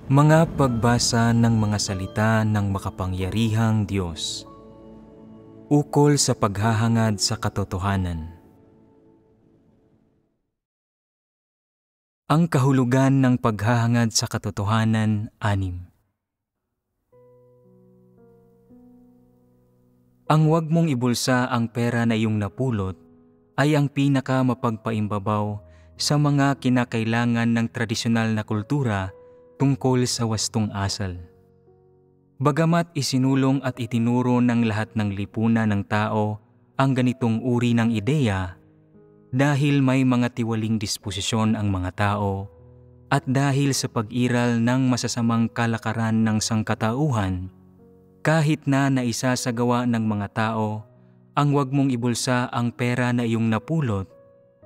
Mga pagbasa ng mga salita ng makapangyarihang Diyos. Ukol sa paghahangad sa katotohanan. Ang kahulugan ng paghahangad sa katotohanan, 6. Ang huwag mong ibulsa ang pera na iyong napulot ay ang pinaka mapagpaimbabaw sa mga kinakailangan ng tradisyonal na kultura tungkol sa wastong asal. Bagamat isinulong at itinuro ng lahat ng lipunan ng tao ang ganitong uri ng ideya, dahil may mga tiwaling disposisyon ang mga tao at dahil sa pag-iral ng masasamang kalakaran ng sangkatauhan, kahit na naisasagawa ng mga tao ang huwag mong ibulsa ang pera na iyong napulot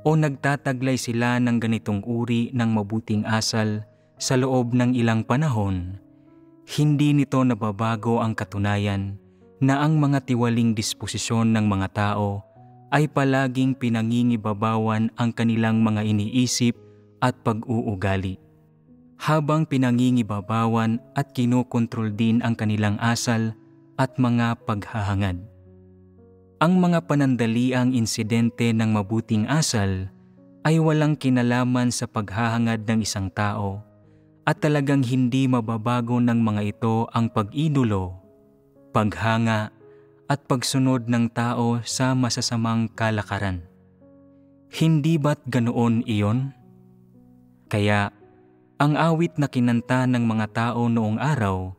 o nagtataglay sila ng ganitong uri ng mabuting asal sa loob ng ilang panahon, hindi nito nababago ang katunayan na ang mga tiwaling disposisyon ng mga tao ay palaging pinangingibabawan ang kanilang mga iniisip at pag-uugali, habang pinangingibabawan at kinokontrol din ang kanilang asal at mga paghahangad. Ang mga panandaliang insidente ng mabuting asal ay walang kinalaman sa paghahangad ng isang tao at talagang hindi mababago ng mga ito ang pag-idolo, paghanga at pagsunod ng tao sa masasamang kalakaran. Hindi ba't ganoon iyon? Kaya, ang awit na kinanta ng mga tao noong araw,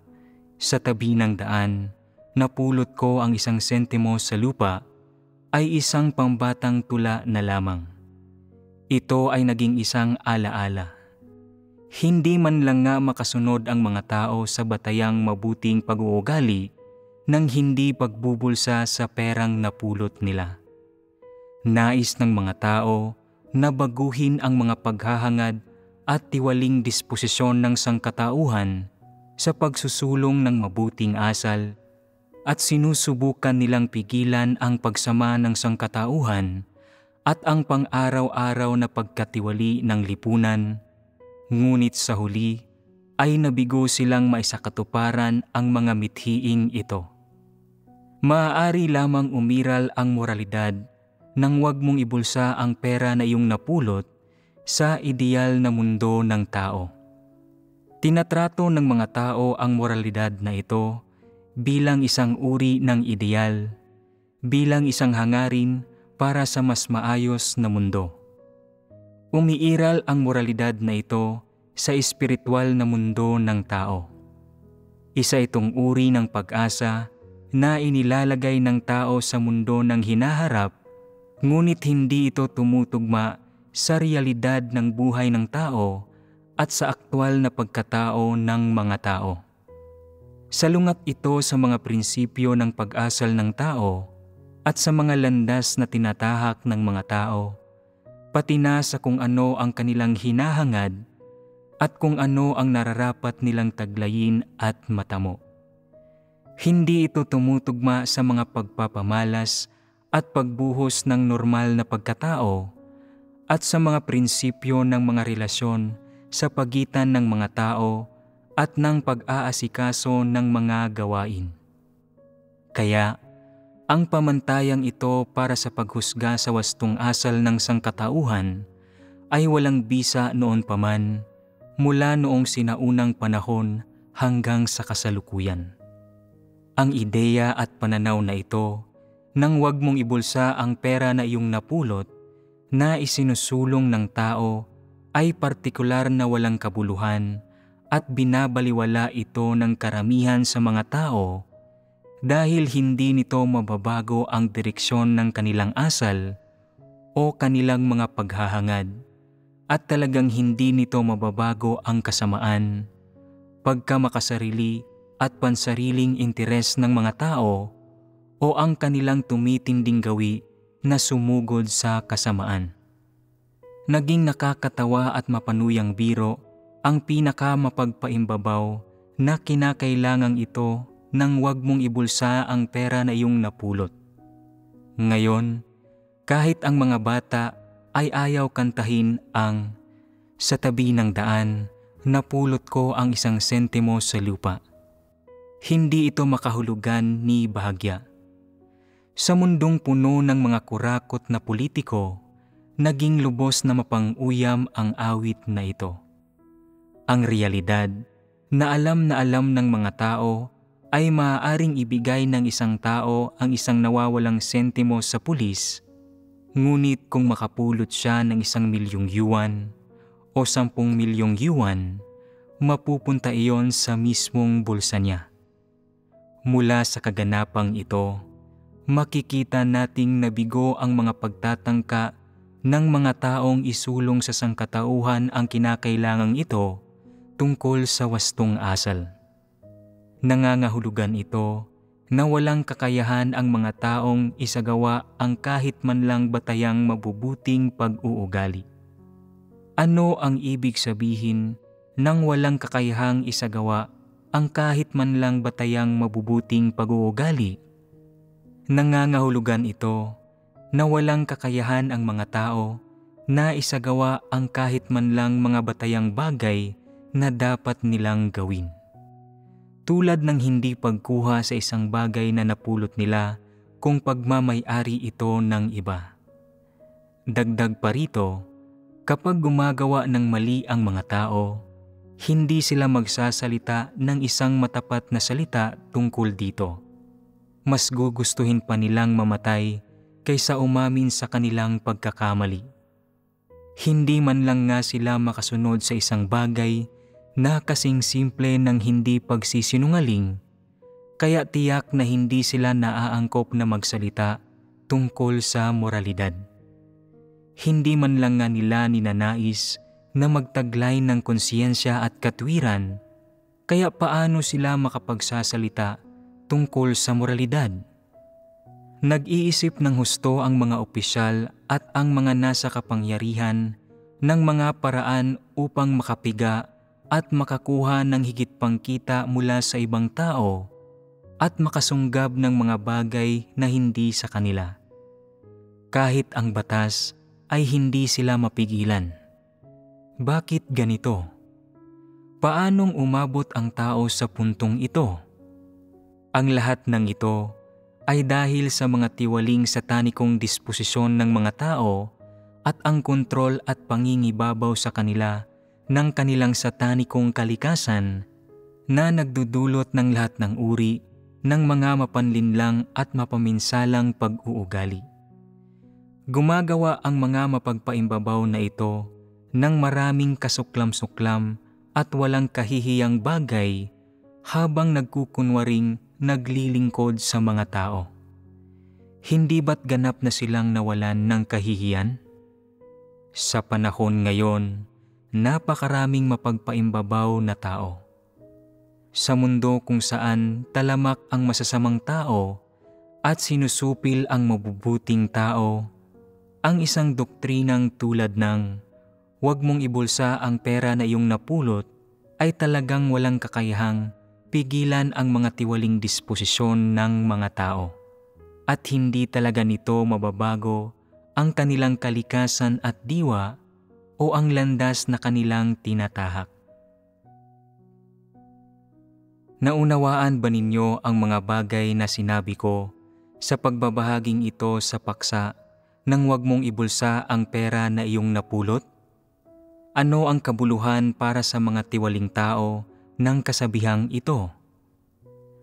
sa tabi ng daan, napulot ko ang 1 sentimo sa lupa, ay isang pambatang tula na lamang. Ito ay naging isang alaala. Hindi man lang nga makasunod ang mga tao sa batayang mabuting pag-uugali nang hindi pagbubulsa sa perang napulot nila. Nais ng mga tao na baguhin ang mga paghahangad at tiwaling disposisyon ng sangkatauhan sa pagsusulong ng mabuting asal at sinusubukan nilang pigilan ang pagsama ng sangkatauhan at ang pang-araw-araw na pagkatiwali ng lipunan. Ngunit sa huli ay nabigo silang maisakatuparan ang mga mithiing ito. Maaari lamang umiral ang moralidad nang huwag mong ibulsa ang pera na iyong napulot sa ideal na mundo ng tao. Tinatrato ng mga tao ang moralidad na ito bilang isang uri ng ideal, bilang isang hangarin para sa mas maayos na mundo. Umiiral ang moralidad na ito sa espiritual na mundo ng tao. Isa itong uri ng pag-asa na inilalagay ng tao sa mundo ng hinaharap, ngunit hindi ito tumutugma sa realidad ng buhay ng tao at sa aktwal na pagkatao ng mga tao. Salungat ito sa mga prinsipyo ng pag-asal ng tao at sa mga landas na tinatahak ng mga tao, pati na sa kung ano ang kanilang hinahangad at kung ano ang nararapat nilang taglayin at matamo. Hindi ito tumutugma sa mga pagpapamalas at pagbuhos ng normal na pagkatao at sa mga prinsipyo ng mga relasyon sa pagitan ng mga tao at ng pag-aasikaso ng mga gawain. Kaya, ang pamantayang ito para sa paghusga sa wastong asal ng sangkatauhan ay walang bisa noon paman, mula noong sinaunang panahon hanggang sa kasalukuyan. Ang ideya at pananaw na ito, nang huwag mong ibulsa ang pera na iyong napulot, na isinusulong ng tao, ay partikular na walang kabuluhan at binabaliwala ito ng karamihan sa mga tao dahil hindi nito mababago ang direksyon ng kanilang asal o kanilang mga paghahangad at talagang hindi nito mababago ang kasamaan, pagkamakasarili at pansariling interes ng mga tao o ang kanilang tumitinding gawi na sumugod sa kasamaan. Naging nakakatawa at mapanuyang biro ang pinakamapagpaimbabaw na kinakailangang ito nang huwag mong ibulsa ang pera na iyong napulot. Ngayon, kahit ang mga bata ay ayaw kantahin ang "Sa tabi ng daan, napulot ko ang 1 sentimo sa lupa. Hindi ito makahulugan ni bahagya. Sa mundong puno ng mga kurakot na politiko, naging lubos na mapang-uyam ang awit na ito. Ang realidad na alam ng mga tao ay maaaring ibigay ng isang tao ang 1 nawawalang sentimo sa pulis, ngunit kung makapulot siya ng 1 milyong yuan o 10 milyong yuan, mapupunta iyon sa mismong bulsa niya. Mula sa kaganapang ito, makikita nating nabigo ang mga pagtatangka ng mga taong isulong sa sangkatauhan ang kinakailangang ito tungkol sa wastong asal. Nangangahulugan ito na walang kakayahan ang mga taong isagawa ang kahit man lang batayang mabubuting pag-uugali. Ano ang ibig sabihin ng walang kakayahang isagawa ang kahit man lang batayang mabubuting pag-uugali? Nangangahulugan ito na walang kakayahan ang mga tao na isagawa ang kahit man lang mga batayang bagay na dapat nilang gawin. Tulad ng hindi pagkuha sa isang bagay na napulot nila kung pagmamay-ari ito ng iba. Dagdag pa rito, kapag gumagawa ng mali ang mga tao, hindi sila magsasalita ng isang matapat na salita tungkol dito. Mas gugustuhin pa nilang mamatay kaysa umamin sa kanilang pagkakamali. Hindi man lang nga sila makasunod sa isang bagay na kasing simple ng hindi pagsisinungaling, kaya tiyak na hindi sila naaangkop na magsalita tungkol sa moralidad. Hindi man lang nga nila ninanais na magtaglay ng konsiyensya at katwiran, kaya paano sila makapagsasalita tungkol sa moralidad? Nag-iisip ng husto ang mga opisyal at ang mga nasa kapangyarihan ng mga paraan upang makapiga at makakuha ng higit pang kita mula sa ibang tao at makasunggab ng mga bagay na hindi sa kanila. Kahit ang batas ay hindi sila mapigilan. Bakit ganito? Paanong umabot ang tao sa puntong ito? Ang lahat ng ito ay dahil sa mga tiwaling satanikong disposisyon ng mga tao at ang kontrol at pangingibabaw sa kanila ng kanilang satanikong kalikasan na nagdudulot ng lahat ng uri ng mga mapanlinlang at mapaminsalang pag-uugali. Gumagawa ang mga mapagpaimbabaw na ito ng maraming kasuklam-suklam at walang kahihiyang bagay habang nagkukunwaring naglilingkod sa mga tao. Hindi ba't ganap na silang nawalan ng kahihiyan? Sa panahon ngayon, napakaraming mapagpaimbabaw na tao. Sa mundo kung saan talamak ang masasamang tao at sinusupil ang mabubuting tao, ang isang doktrinang tulad ng "Huwag mong ibulsa ang pera na iyong napulot" ay talagang walang kakayahang pigilan ang mga tiwaling disposisyon ng mga tao. At hindi talaga nito mababago ang kanilang kalikasan at diwa o ang landas na kanilang tinatahak. Naunawaan ba ninyo ang mga bagay na sinabi ko sa pagbabahaging ito sa paksa nang huwag mong ibulsa ang pera na iyong napulot? Ano ang kabuluhan para sa mga tiwaling tao ng kasabihang ito?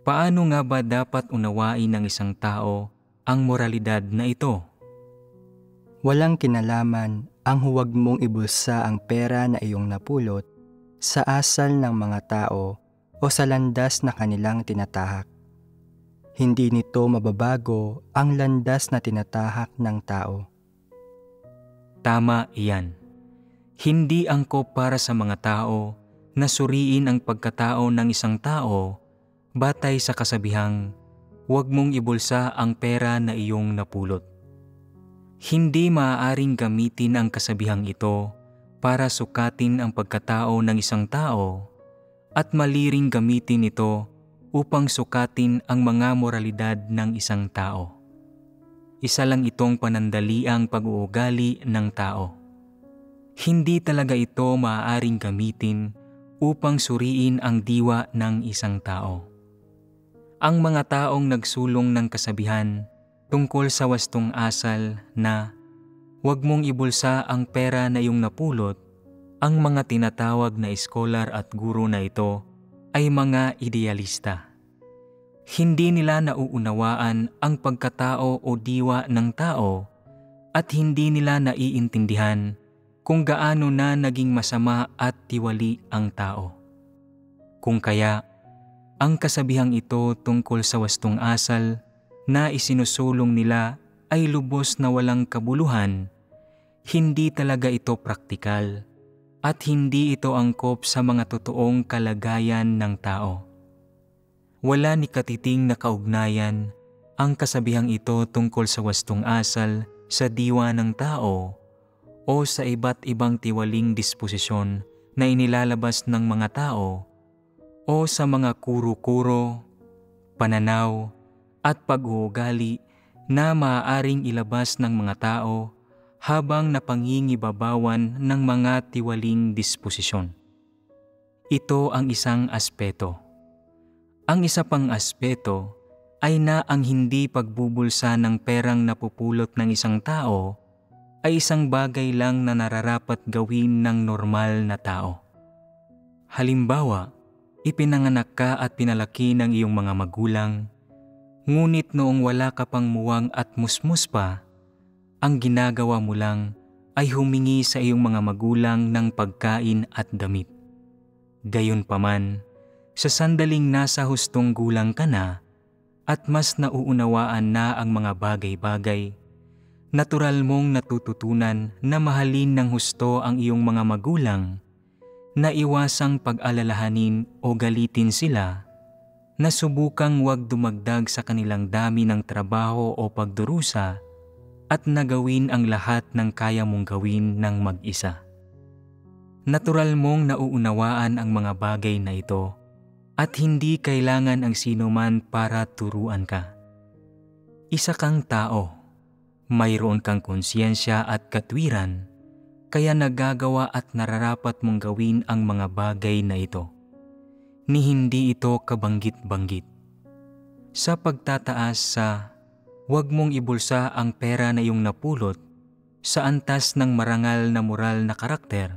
Paano nga ba dapat unawain ng isang tao ang moralidad na ito? Walang kinalaman ang huwag mong ibulsa ang pera na iyong napulot sa asal ng mga tao o sa landas na kanilang tinatahak. Hindi nito mababago ang landas na tinatahak ng tao. Tama iyan. Hindi angkop para sa mga tao na suriin ang pagkatao ng isang tao batay sa kasabihang, "Huwag mong ibulsa ang pera na iyong napulot." Hindi maaaring gamitin ang kasabihang ito para sukatin ang pagkatao ng isang tao at mali ring gamitin ito upang sukatin ang mga moralidad ng isang tao. Isa lang itong panandaliang pag-uugali ng tao. Hindi talaga ito maaaring gamitin upang suriin ang diwa ng isang tao. Ang mga taong nagsulong ng kasabihan tungkol sa wastong asal na huwag mong ibulsa ang pera na iyong napulot, ang mga tinatawag na scholar at guro na ito ay mga idealista. Hindi nila nauunawaan ang pagkatao o diwa ng tao at hindi nila naiintindihan kung gaano na naging masama at tiwali ang tao. Kung kaya, ang kasabihang ito tungkol sa wastong asal na isinusulong nila ay lubos na walang kabuluhan, hindi talaga ito praktikal at hindi ito angkop sa mga totoong kalagayan ng tao. Wala ni katiting na kaugnayan ang kasabihang ito tungkol sa wastong asal sa diwa ng tao o sa iba't ibang tiwaling disposisyon na inilalabas ng mga tao o sa mga kuro-kuro, pananaw at pag-uugali na maaaring ilabas ng mga tao habang napangingibabawan ng mga tiwaling disposisyon. Ito ang isang aspeto. Ang isa pang aspeto ay na ang hindi pagbubulsa ng perang napupulot ng isang tao ay isang bagay lang na nararapat gawin ng normal na tao. Halimbawa, ipinanganak ka at pinalaki ng iyong mga magulang, ngunit noong wala ka pang muwang at musmus pa, ang ginagawa mo lang ay humingi sa iyong mga magulang ng pagkain at damit. Gayunpaman, sa sandaling nasa hustong gulang ka na at mas nauunawaan na ang mga bagay-bagay, natural mong natututunan na mahalin ng husto ang iyong mga magulang, na iwasang pag-alalahanin o galitin sila, na subukang huwag dumagdag sa kanilang dami ng trabaho o pagdurusa at nagawin ang lahat ng kaya mong gawin ng mag-isa. Natural mong nauunawaan ang mga bagay na ito at hindi kailangan ang sinuman para turuan ka. Isa kang tao, mayroon kang konsyensya at katwiran, kaya nagagawa at nararapat mong gawin ang mga bagay na ito. Ni hindi ito kabanggit-banggit. Sa pagtataas sa huwag mong ibulsa ang pera na iyong napulot sa antas ng marangal na moral na karakter,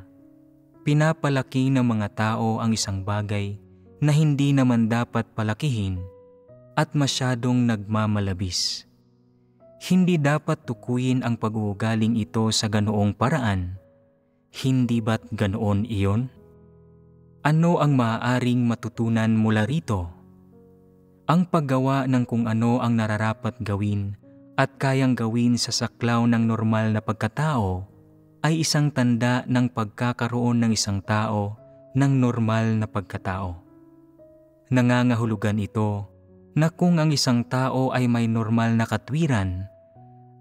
pinapalaki ng mga tao ang isang bagay na hindi naman dapat palakihin at masyadong nagmamalabis. Hindi dapat tukuyin ang pag-uugaling ito sa ganoong paraan. Hindi ba't ganoon iyon? Ano ang maaaring matutunan mula rito? Ang paggawa ng kung ano ang nararapat gawin at kayang gawin sa saklaw ng normal na pagkatao ay isang tanda ng pagkakaroon ng isang tao ng normal na pagkatao. Nangangahulugan ito na kung ang isang tao ay may normal na katwiran,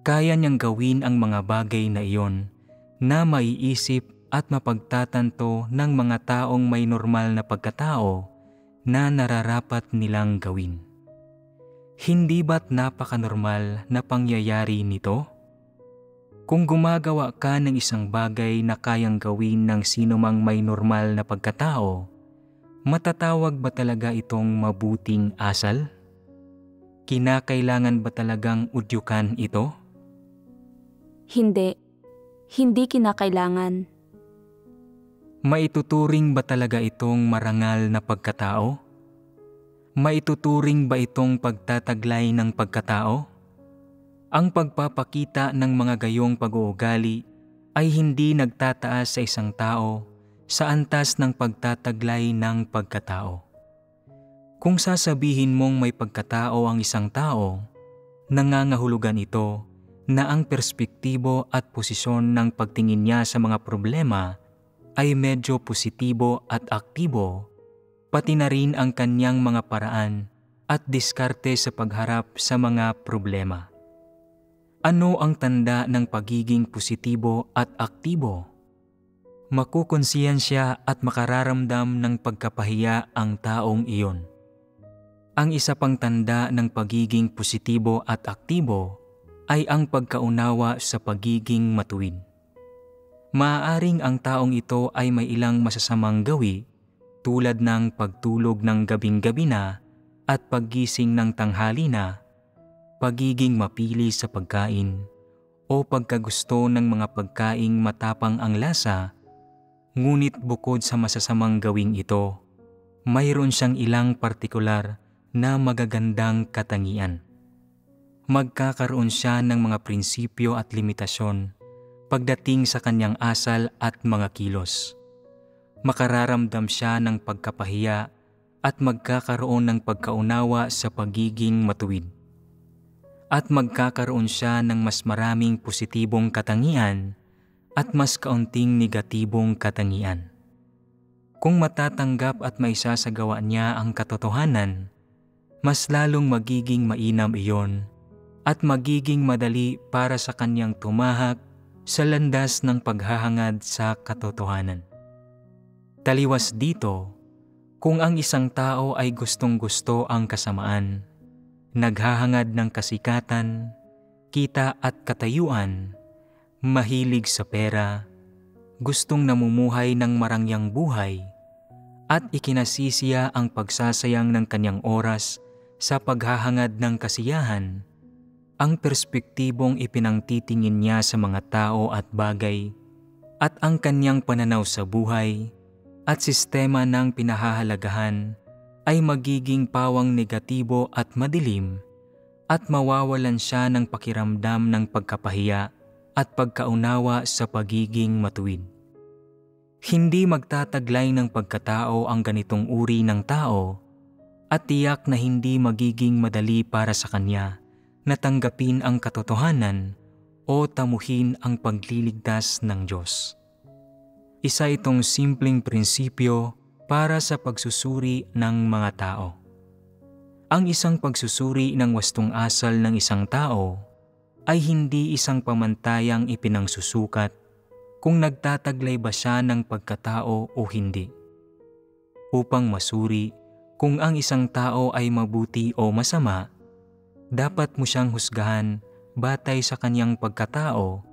kaya niyang gawin ang mga bagay na iyon na maiisip at mapagtatanto ng mga taong may normal na pagkatao na nararapat nilang gawin. Hindi ba't napakanormal na pangyayari nito? Kung gumagawa ka ng isang bagay na kayang gawin ng sinumang may normal na pagkatao, matatawag ba talaga itong mabuting asal? Kinakailangan ba talagang udyukan ito? Hindi. Hindi kinakailangan. Maituturing ba talaga itong marangal na pagkatao? Maituturing ba itong pagtataglay ng pagkatao? Ang pagpapakita ng mga gayong pag-uugali ay hindi nagtataas sa isang tao sa antas ng pagtataglay ng pagkatao. Kung sasabihin mong may pagkatao ang isang tao, nangangahulugan ito na ang perspektibo at posisyon ng pagtingin niya sa mga problema ay medyo positibo at aktibo, pati na rin ang kanyang mga paraan at diskarte sa pagharap sa mga problema. Ano ang tanda ng pagiging positibo at aktibo? Makukonsiyensya at makararamdam ng pagkapahiya ang taong iyon. Ang isa pang tanda ng pagiging positibo at aktibo ay ang pagkaunawa sa pagiging matuwid. Maaaring ang taong ito ay may ilang masasamang gawi, tulad ng pagtulog ng gabing-gabi na at paggising ng tanghali na, pagiging mapili sa pagkain, o pagkagusto ng mga pagkaing matapang ang lasa, ngunit bukod sa masasamang gawing ito, mayroon siyang ilang partikular na magagandang katangian. Magkakaroon siya ng mga prinsipyo at limitasyon pagdating sa kanyang asal at mga kilos. Makararamdam siya ng pagkapahiya at magkakaroon ng pagkaunawa sa pagiging matuwid. At magkakaroon siya ng mas maraming positibong katangian at mas kaunting negatibong katangian. Kung matatanggap at maisasagawa niya ang katotohanan, mas lalong magiging mainam iyon at magiging madali para sa kanyang tumahak sa landas ng paghahangad sa katotohanan. Taliwas dito, kung ang isang tao ay gustong-gusto ang kasamaan, naghahangad ng kasikatan, kita at katayuan, mahilig sa pera, gustong namumuhay ng marangyang buhay, at ikinasisiya ang pagsasayang ng kanyang oras sa paghahangad ng kasiyahan, ang perspektibong ipinangtitingin niya sa mga tao at bagay, at ang kanyang pananaw sa buhay, at sistema ng pinahahalagahan, ay magiging pawang negatibo at madilim at mawawalan siya ng pakiramdam ng pagkapahiya at pagkaunawa sa pagiging matuwid. Hindi magtataglay ng pagkatao ang ganitong uri ng tao at tiyak na hindi magiging madali para sa kanya na tanggapin ang katotohanan o tamuhin ang pagliligtas ng Diyos. Isa itong simpleng prinsipyo para sa pagsusuri ng mga tao. Ang isang pagsusuri ng wastong asal ng isang tao ay hindi isang pamantayang ipinangsusukat kung nagtataglay ba siya ng pagkatao o hindi. Upang masuri kung ang isang tao ay mabuti o masama, dapat mo siyang husgahan batay sa kanyang pagkatao,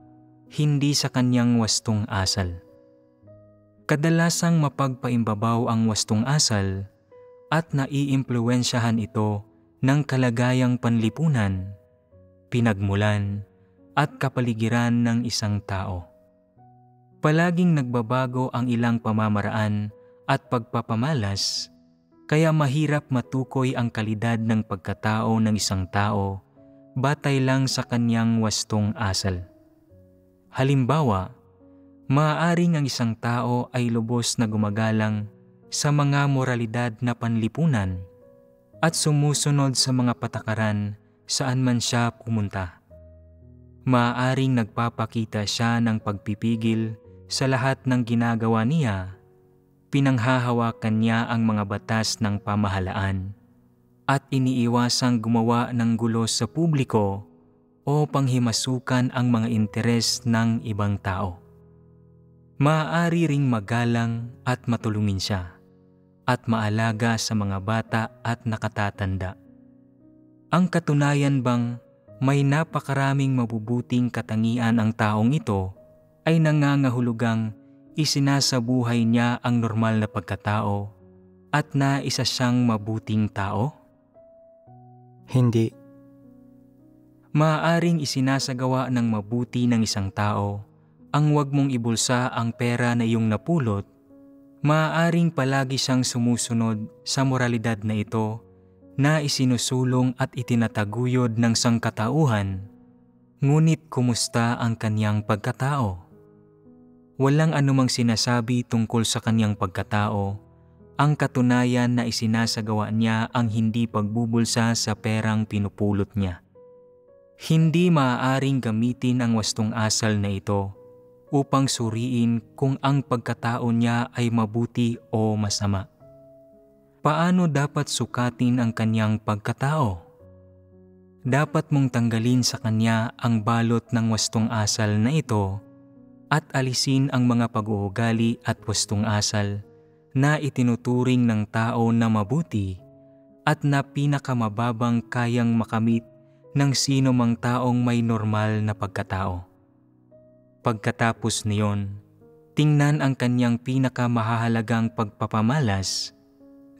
hindi sa kanyang wastong asal. Kadalasang mapagpaimbabaw ang wastong asal at naiimpluwensyahan ito ng kalagayang panlipunan, pinagmulan at kapaligiran ng isang tao. Palaging nagbabago ang ilang pamamaraan at pagpapamalas, kaya mahirap matukoy ang kalidad ng pagkatao ng isang tao batay lang sa kanyang wastong asal. Halimbawa, maaaring ang isang tao ay lubos na gumagalang sa mga moralidad na panlipunan at sumusunod sa mga patakaran saan man siya pumunta. Maaaring nagpapakita siya ng pagpipigil sa lahat ng ginagawa niya, pinanghahawakan niya ang mga batas ng pamahalaan, at iniiwasang gumawa ng gulo sa publiko o panghimasukan ang mga interes ng ibang tao. Maaari ring magalang at matulungin siya at maalaga sa mga bata at nakatatanda. Ang katunayan bang may napakaraming mabubuting katangian ang taong ito ay nangangahulugang isinasabuhay niya ang normal na pagkatao at naisa siyang mabuting tao? Hindi. Maaaring isinasagawa ng mabuti ng isang tao ang huwag mong ibulsa ang pera na iyong napulot. Maaaring palagi siyang sumusunod sa moralidad na ito na isinusulong at itinataguyod ng sangkatauhan, ngunit kumusta ang kanyang pagkatao? Walang anumang sinasabi tungkol sa kanyang pagkatao. Ang katunayan na isinasagawa niya ang hindi pagbubulsa sa perang pinupulot niya. Hindi maaaring gamitin ang wastong asal na ito upang suriin kung ang pagkatao niya ay mabuti o masama. Paano dapat sukatin ang kanyang pagkatao? Dapat mong tanggalin sa kanya ang balot ng wastong asal na ito at alisin ang mga pag-uugali at wastong asal na itinuturing ng tao na mabuti at na pinakamababang kayang makamit ng sino mang taong may normal na pagkatao. Pagkatapos niyon, tingnan ang kanyang pinakamahalagang pagpapamalas,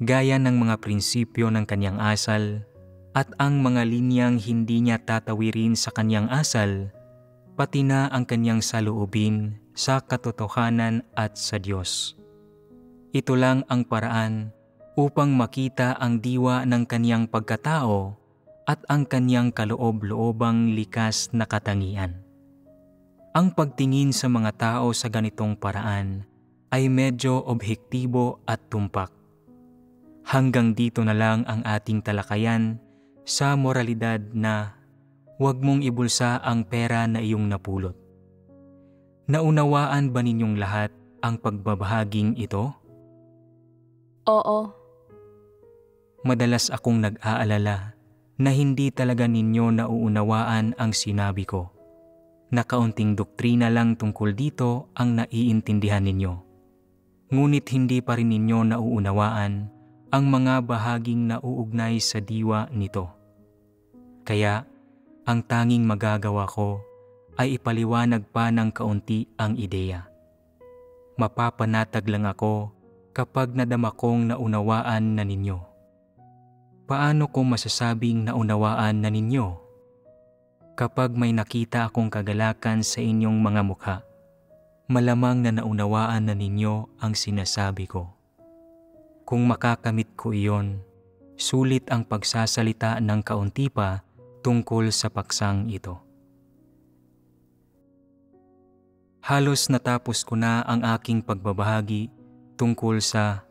gaya ng mga prinsipyo ng kanyang asal at ang mga linyang hindi niya tatawirin sa kanyang asal, pati na ang kanyang saloobin sa katotohanan at sa Diyos. Ito lang ang paraan upang makita ang diwa ng kanyang pagkatao at ang kanyang kaloob-loobang likas na katangian. Ang pagtingin sa mga tao sa ganitong paraan ay medyo objektibo at tumpak. Hanggang dito na lang ang ating talakayan sa moralidad na huwag mong ibulsa ang pera na iyong napulot. Naunawaan ba ninyong lahat ang pagbabahaging ito? Oo. Madalas akong nag-aalala na hindi talaga ninyo nauunawaan ang sinabi ko. Na kaunting doktrina lang tungkol dito ang naiintindihan ninyo. Ngunit hindi pa rin ninyo nauunawaan ang mga bahaging nauugnay sa diwa nito. Kaya, ang tanging magagawa ko ay ipaliwanag pa ng kaunti ang ideya. Mapapanatag lang ako kapag nadama kong naunawaan na ninyo. Paano ko masasabing naunawaan na ninyo? Kapag may nakita akong kagalakan sa inyong mga mukha, malamang na naunawaan na ninyo ang sinasabi ko. Kung makakamit ko iyon, sulit ang pagsasalita ng kaunti pa tungkol sa paksang ito. Halos natapos ko na ang aking pagbabahagi tungkol sa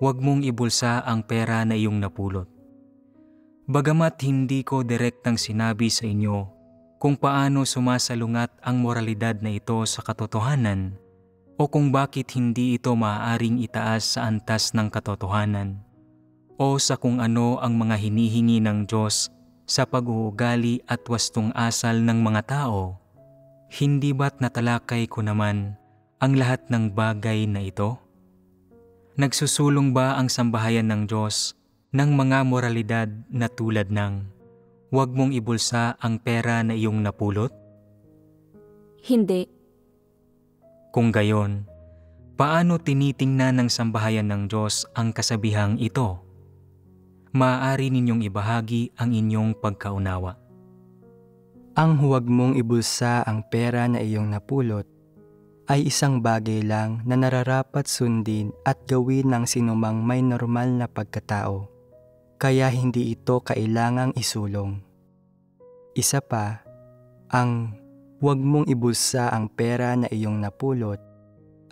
huwag mong ibulsa ang pera na iyong napulot. Bagamat hindi ko direktang sinabi sa inyo kung paano sumasalungat ang moralidad na ito sa katotohanan o kung bakit hindi ito maaaring itaas sa antas ng katotohanan o sa kung ano ang mga hinihingi ng Diyos sa pag-uugali at wastong asal ng mga tao, hindi ba't natalakay ko naman ang lahat ng bagay na ito? Nagsusulong ba ang sambahayan ng Diyos ng mga moralidad na tulad ng huwag mong ibulsa ang pera na iyong napulot? Hindi. Kung gayon, paano tinitingnan ng sambahayan ng Diyos ang kasabihang ito? Maaari ninyong ibahagi ang inyong pagkaunawa. Ang huwag mong ibulsa ang pera na iyong napulot ay isang bagay lang na nararapat sundin at gawin ng sinumang may normal na pagkatao, kaya hindi ito kailangang isulong. Isa pa, ang huwag mong ibulsa ang pera na iyong napulot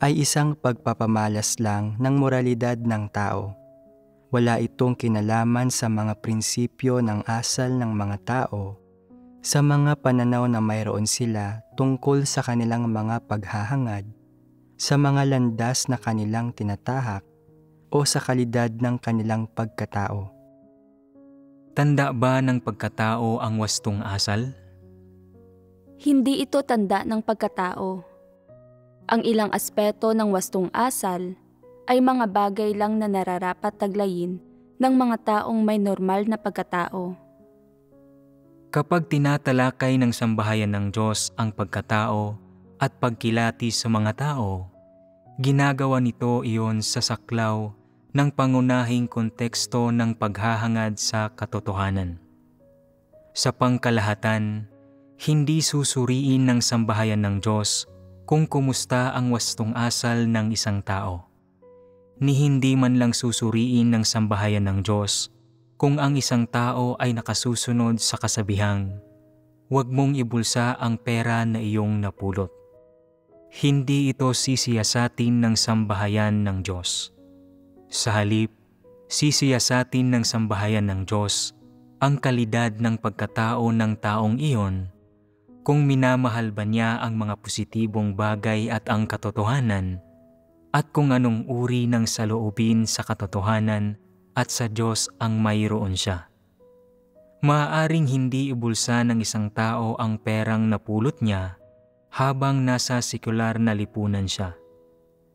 ay isang pagpapamalas lang ng moralidad ng tao. Wala itong kinalaman sa mga prinsipyo ng asal ng mga tao, sa mga pananaw na mayroon sila tungkol sa kanilang mga paghahangad, sa mga landas na kanilang tinatahak, o sa kalidad ng kanilang pagkatao. Tanda ba ng pagkatao ang wastong asal? Hindi ito tanda ng pagkatao. Ang ilang aspeto ng wastong asal ay mga bagay lang na nararapat taglayin ng mga taong may normal na pagkatao. Kapag tinatalakay ng sambahayan ng Diyos ang pagkatao at pagkilati sa mga tao, ginagawa nito iyon sa saklaw ng pangunahing konteksto ng paghahangad sa katotohanan. Sa pangkalahatan, hindi susuriin ng sambahayan ng Diyos kung kumusta ang wastong asal ng isang tao. Ni hindi man lang susuriin ng sambahayan ng Diyos kung ang isang tao ay nakasusunod sa kasabihang, huwag mong ibulsa ang pera na iyong napulot. Hindi ito sisiyasatin ng sambahayan ng Diyos. Sa halip, sisiyasatin ng sambahayan ng Diyos ang kalidad ng pagkatao ng taong iyon kung minamahal ba niya ang mga positibong bagay at ang katotohanan, at kung anong uri ng saloobin sa katotohanan at sa Diyos ang mayroon siya. Maaaring hindi ibulsa ng isang tao ang perang napulot niya habang nasa sekular na lipunan siya.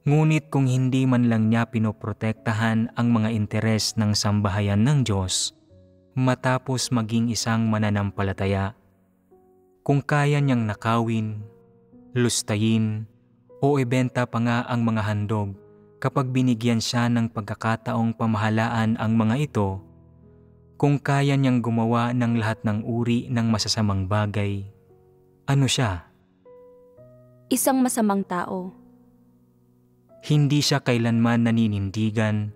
Ngunit kung hindi man lang niya pinoprotektahan ang mga interes ng sambahayan ng Diyos, matapos maging isang mananampalataya, kung kaya niyang nakawin, lustayin, o ibenta pa nga ang mga handog kapag binigyan siya ng pagkakataong pamahalaan ang mga ito, kung kaya niyang gumawa ng lahat ng uri ng masasamang bagay, ano siya? Isang masamang tao. Hindi siya kailanman naninindigan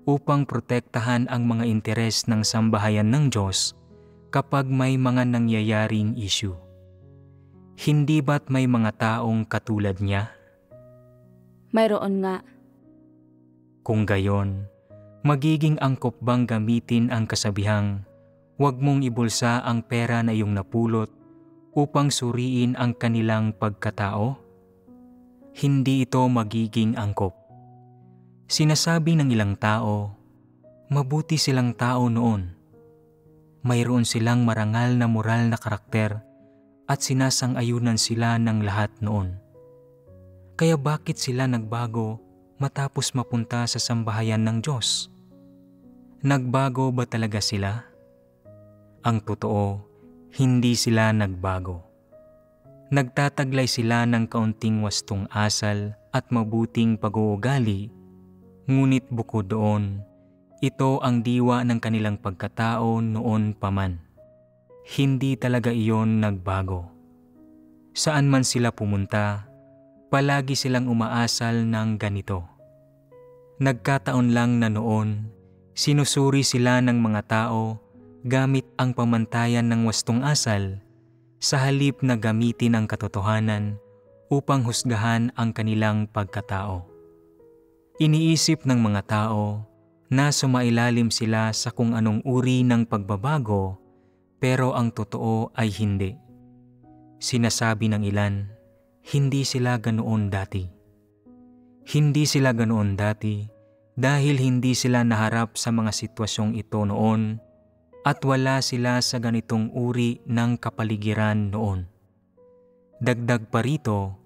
upang protektahan ang mga interes ng sambahayan ng Diyos kapag may mga nangyayaring issue. Hindi ba't may mga taong katulad niya? Mayroon nga. Kung gayon, magiging angkop bang gamitin ang kasabihang, "Huwag mong ibulsa ang pera na iyong napulot upang suriin ang kanilang pagkatao"? Hindi ito magiging angkop. Sinasabi ng ilang tao, mabuti silang tao noon. Mayroon silang marangal na moral na karakter at sinasang-ayunan sila ng lahat noon. Kaya bakit sila nagbago matapos mapunta sa sambahayan ng Diyos? Nagbago ba talaga sila? Ang totoo, hindi sila nagbago. Nagtataglay sila ng kaunting wastong asal at mabuting pag-uugali, ngunit bukod doon, ito ang diwa ng kanilang pagkatao noon pa man. Hindi talaga iyon nagbago. Saan man sila pumunta, palagi silang umaasal ng ganito. Nagkataon lang na noon, sinusuri sila ng mga tao gamit ang pamantayan ng wastong asal sa halip na gamitin ang katotohanan upang husgahan ang kanilang pagkatao. Iniisip ng mga tao na sumailalim sila sa kung anong uri ng pagbabago, pero ang totoo ay hindi. Sinasabi ng ilan, hindi sila ganoon dati. Hindi sila ganoon dati dahil hindi sila naharap sa mga sitwasyong ito noon at wala sila sa ganitong uri ng kapaligiran noon. Dagdag pa rito,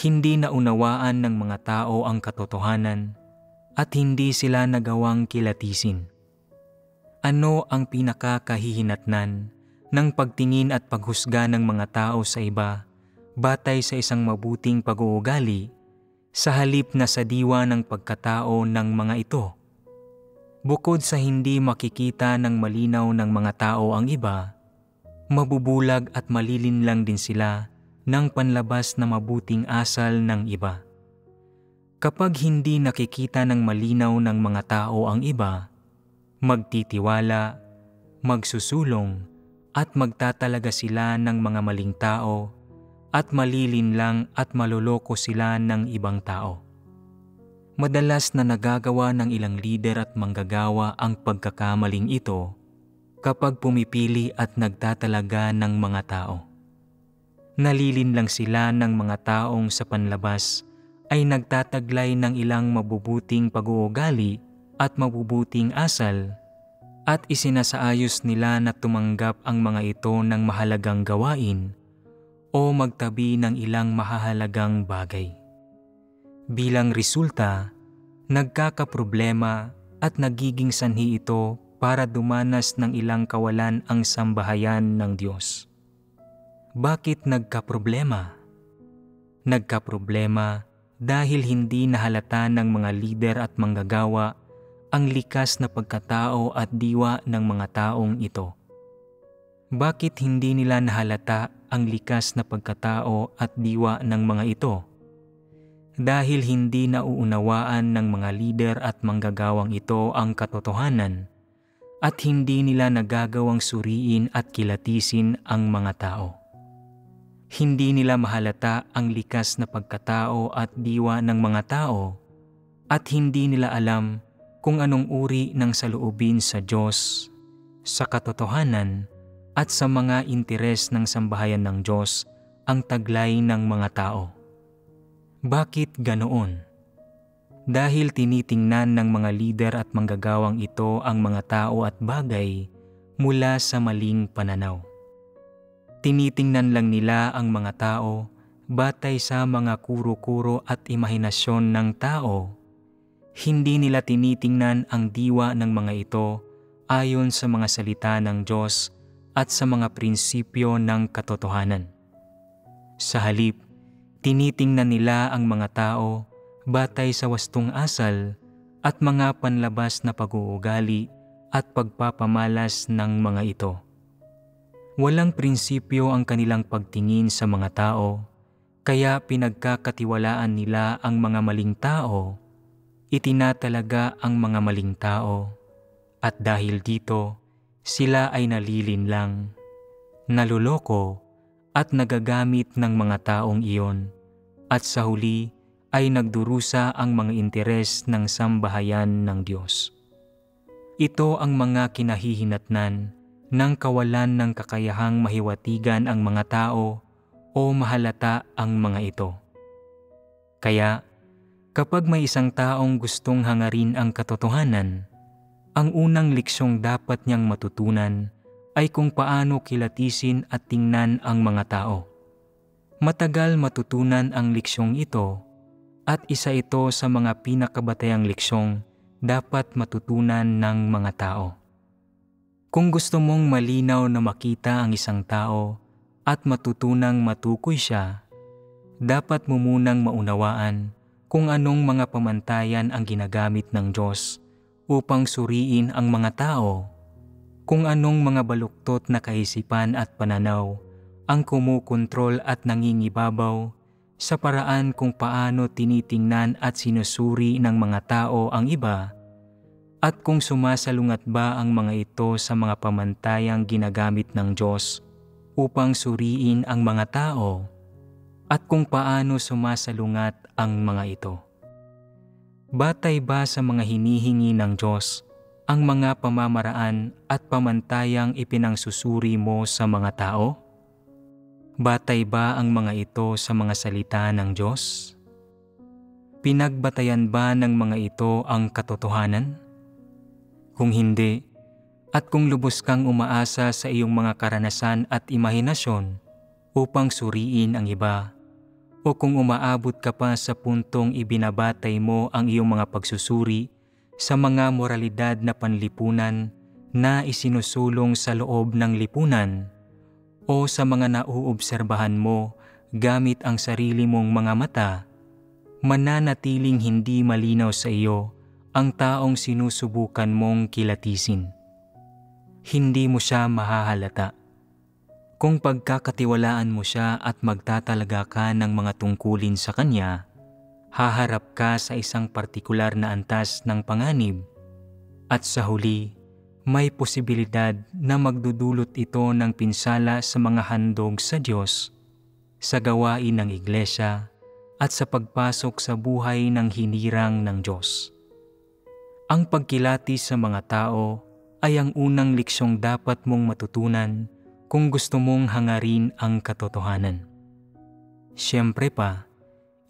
hindi naunawaan ng mga tao ang katotohanan at hindi sila nagawang kilatisin. Ano ang pinakakahihinatnan ng pagtingin at paghusga ng mga tao sa iba batay sa isang mabuting pag-uugali sa halip na sa diwa ng pagkatao ng mga ito? Bukod sa hindi makikita ng malinaw ng mga tao ang iba, mabubulag at malilinlang din sila ng panlabas na mabuting asal ng iba. Kapag hindi nakikita ng malinaw ng mga tao ang iba, magtitiwala, magsusulong at magtatalaga sila ng mga maling tao at malilinlang at maloloko sila ng ibang tao. Madalas na nagagawa ng ilang lider at manggagawa ang pagkakamaling ito kapag pumipili at nagtatalaga ng mga tao. Nalilinlang sila ng mga taong sa panlabas ay nagtataglay ng ilang mabubuting pag-uugali at mabubuting asal at isinasaayos nila na tumanggap ang mga ito ng mahalagang gawain o magtabi ng ilang mahahalagang bagay. Bilang resulta, nagkakaproblema at nagiging sanhi ito para dumanas ng ilang kawalan ang sambahayan ng Diyos. Bakit nagkaproblema? Nagkaproblema dahil hindi nahalata ng mga lider at manggagawa ang likas na pagkatao at diwa ng mga taong ito. Bakit hindi nila nahalata ang likas na pagkatao at diwa ng mga ito? Dahil hindi nauunawaan ng mga lider at manggagawang ito ang katotohanan at hindi nila nagagawang suriin at kilatisin ang mga tao. Hindi nila mahalata ang likas na pagkatao at diwa ng mga tao at hindi nila alam kung anong uri ng saloobin sa Diyos, sa katotohanan at sa mga interes ng sambahayan ng Diyos ang taglay ng mga tao. Bakit ganoon? Dahil tinitingnan ng mga lider at manggagawang ito ang mga tao at bagay mula sa maling pananaw. Tinitingnan lang nila ang mga tao batay sa mga kuro-kuro at imahinasyon ng tao. Hindi nila tinitingnan ang diwa ng mga ito ayon sa mga salita ng Diyos at sa mga prinsipyo ng katotohanan. Sa halip, Tinitingnan nila ang mga tao batay sa wastong asal at mga panlabas na pag-uugali at pagpapamalas ng mga ito. Walang prinsipyo ang kanilang pagtingin sa mga tao, kaya pinagkakatiwalaan nila ang mga maling tao, itinatalaga ang mga maling tao, at dahil dito, sila ay nalilinlang, naluloko at nagagamit ng mga taong iyon, at sa huli ay nagdurusa ang mga interes ng sambahayan ng Diyos. Ito ang mga kinahihinatnan ng kawalan ng kakayahang mahiwatigan ang mga tao o mahalata ang mga ito. Kaya, kapag may isang taong gustong hangarin ang katotohanan, ang unang leksyong dapat niyang matutunan ay kung paano kilatisin at tingnan ang mga tao. Matagal matutunan ang leksyong ito at isa ito sa mga pinakabatayang leksyong dapat matutunan ng mga tao. Kung gusto mong malinaw na makita ang isang tao at matutunang matukoy siya, dapat mo munang maunawaan kung anong mga pamantayan ang ginagamit ng Diyos upang suriin ang mga tao, kung anong mga baluktot na kaisipan at pananaw ang kumukontrol at nangingibabaw sa paraan kung paano tinitingnan at sinusuri ng mga tao ang iba, at kung sumasalungat ba ang mga ito sa mga pamantayang ginagamit ng Diyos upang suriin ang mga tao, at kung paano sumasalungat ang mga ito. Batay ba sa mga hinihingi ng Diyos ang mga pamamaraan at pamantayang ipinangsusuri mo sa mga tao? Batay ba ang mga ito sa mga salita ng Diyos? Pinagbatayan ba ng mga ito ang katotohanan? Kung hindi, at kung lubos kang umaasa sa iyong mga karanasan at imahinasyon upang suriin ang iba, o kung umaabot ka pa sa puntong ibinabatay mo ang iyong mga pagsusuri sa mga moralidad na panlipunan na isinusulong sa loob ng lipunan, o sa mga nauobserbahan mo gamit ang sarili mong mga mata, mananatiling hindi malinaw sa iyo ang taong sinusubukan mong kilatisin. Hindi mo siya mahahalata. Kung pagkakatiwalaan mo siya at magtatalaga ka ng mga tungkulin sa kanya, haharap ka sa isang partikular na antas ng panganib, at sa huli, may posibilidad na magdudulot ito ng pinsala sa mga handog sa Diyos, sa gawain ng iglesia, at sa pagpasok sa buhay ng hinirang ng Diyos. Ang pagkilatis sa mga tao ay ang unang leksyong dapat mong matutunan kung gusto mong hangarin ang katotohanan. Siyempre pa,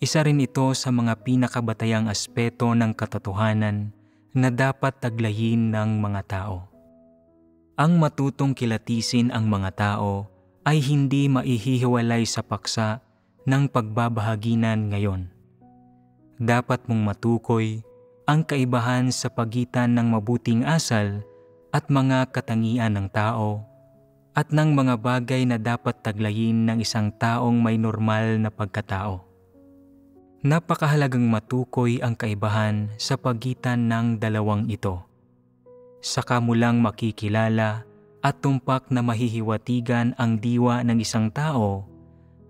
isa rin ito sa mga pinakabatayang aspeto ng katotohanan na dapat taglayin ng mga tao. Ang matutong kilatisin ang mga tao ay hindi maihihiwalay sa paksa ng pagbabahaginan ngayon. Dapat mong matukoy ang kaibahan sa pagitan ng mabuting asal at mga katangian ng tao at ng mga bagay na dapat taglayin ng isang taong may normal na pagkatao. Napakahalagang matukoy ang kaibahan sa pagitan ng dalawang ito. Saka mo lang makikilala at tumpak na mahihiwatigan ang diwa ng isang tao,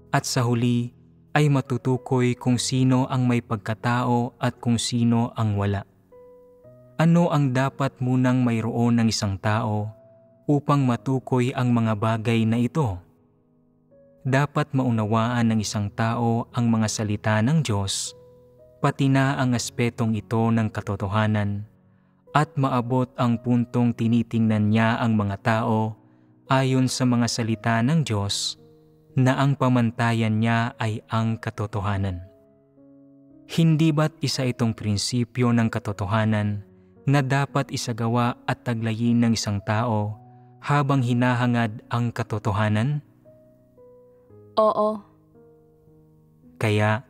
at sa huli ay matutukoy kung sino ang may pagkatao at kung sino ang wala. Ano ang dapat munang mayroon ng isang tao upang matukoy ang mga bagay na ito? Dapat maunawaan ng isang tao ang mga salita ng Diyos, pati na ang aspetong ito ng katotohanan, at maabot ang puntong tinitingnan niya ang mga tao ayon sa mga salita ng Diyos, na ang pamantayan niya ay ang katotohanan. Hindi ba't isa itong prinsipyo ng katotohanan na dapat isagawa at taglayin ng isang tao habang hinahangad ang katotohanan? Oo. Kaya,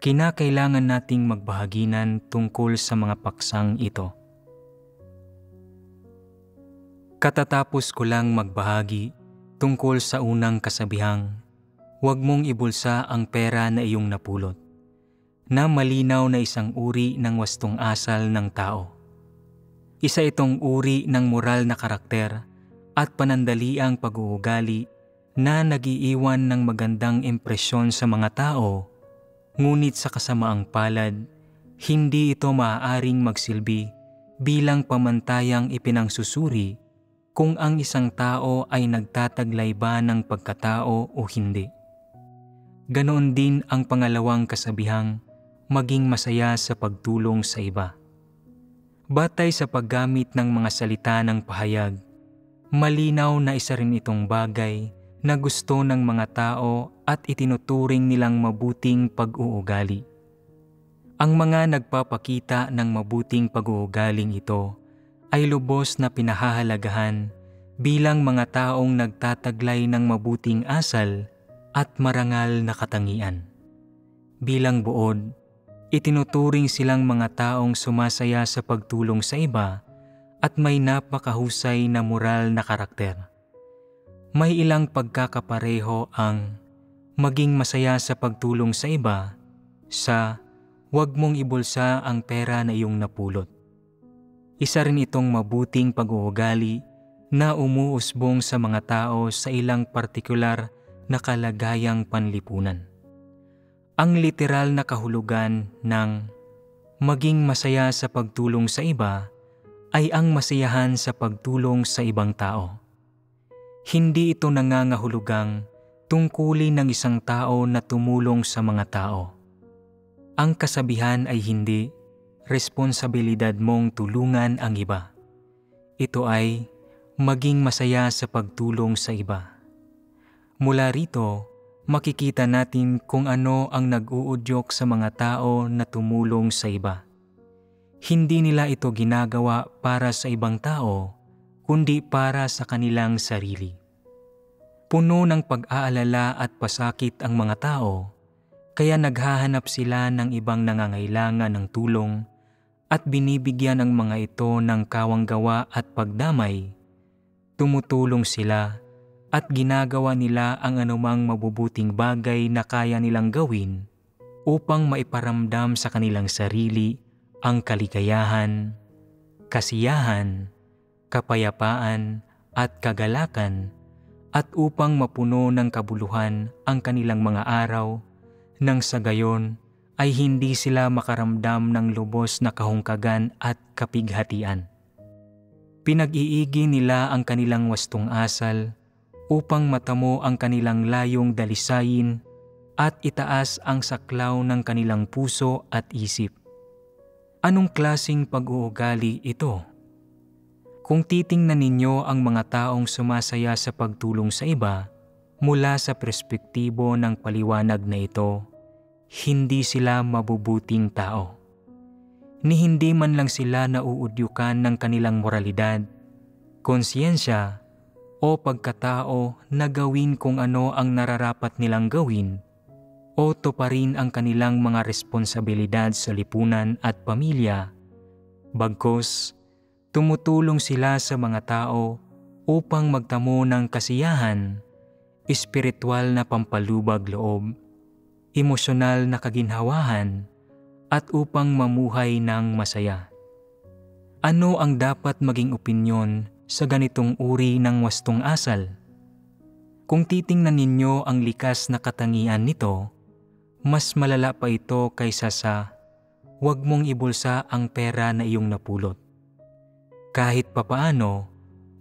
kinakailangan nating magbahaginan tungkol sa mga paksang ito. Katatapos ko lang magbahagi tungkol sa unang kasabihang, huwag mong ibulsa ang pera na iyong napulot, na malinaw na isang uri ng wastong asal ng tao. Isa itong uri ng moral na karakter at panandaliang pag-uugali na nagiiwan ng magandang impresyon sa mga tao, ngunit sa kasamaang palad, hindi ito maaaring magsilbi bilang pamantayang ipinangsusuri kung ang isang tao ay nagtataglay ba ng pagkatao o hindi. Ganoon din ang pangalawang kasabihang maging masaya sa pagtulong sa iba. Batay sa paggamit ng mga salita ng pahayag, malinaw na isa rin itong bagay na gusto ng mga tao at itinuturing nilang mabuting pag-uugali. Ang mga nagpapakita ng mabuting pag-uugaling ito ay lubos na pinahahalagahan bilang mga taong nagtataglay ng mabuting asal at marangal na katangian. Bilang buod, itinuturing silang mga taong sumasaya sa pagtulong sa iba at may napakahusay na moral na karakter. May ilang pagkakapareho ang maging masaya sa pagtulong sa iba sa huwag mong ibulsa ang pera na iyong napulot. Isa rin itong mabuting pag-uugali na umuusbong sa mga tao sa ilang partikular na kalagayang panlipunan. Ang literal na kahulugan ng maging masaya sa pagtulong sa iba ay ang masiyahan sa pagtulong sa ibang tao. Hindi ito nangangahulugang tungkulin ng isang tao na tumulong sa mga tao. Ang kasabihan ay hindi responsibilidad mong tulungan ang iba. Ito ay maging masaya sa pagtulong sa iba. Mula rito, makikita natin kung ano ang nag-uudyok sa mga tao na tumulong sa iba. Hindi nila ito ginagawa para sa ibang tao, kundi para sa kanilang sarili. Puno ng pag-aalala at pasakit ang mga tao, kaya naghahanap sila ng ibang nangangailangan ng tulong at binibigyan ang mga ito ng kawanggawa at pagdamay. Tumutulong sila at ginagawa nila ang anumang mabubuting bagay na kaya nilang gawin upang maiparamdam sa kanilang sarili ang kaligayahan, kasiyahan, kapayapaan at kagalakan at upang mapuno ng kabuluhan ang kanilang mga araw nang sa gayon ay hindi sila makaramdam ng lubos na kahungkagan at kapighatian. Pinag-iigi nila ang kanilang wastong asal upang matamo ang kanilang layong dalisayin at itaas ang saklaw ng kanilang puso at isip. Anong klaseng pag-uugali ito? Kung titingnan ninyo ang mga taong sumasaya sa pagtulong sa iba mula sa perspektibo ng paliwanag na ito, hindi sila mabubuting tao. Ni hindi man lang sila nauudyukan ng kanilang moralidad, konsyensya, o pagkatao na gawin kung ano ang nararapat nilang gawin o tuparin ang kanilang mga responsibilidad sa lipunan at pamilya. Bagkus, tumutulong sila sa mga tao upang magtamo ng kasiyahan, espiritual na pampalubag loob, emosyonal na kaginhawahan, at upang mamuhay ng masaya. Ano ang dapat maging opinyon sa ganitong uri ng wastong asal? Kung titingnan ninyo ang likas na katangian nito, mas malala pa ito kaysa sa huwag mong ibulsa ang pera na iyong napulot. Kahit papaano,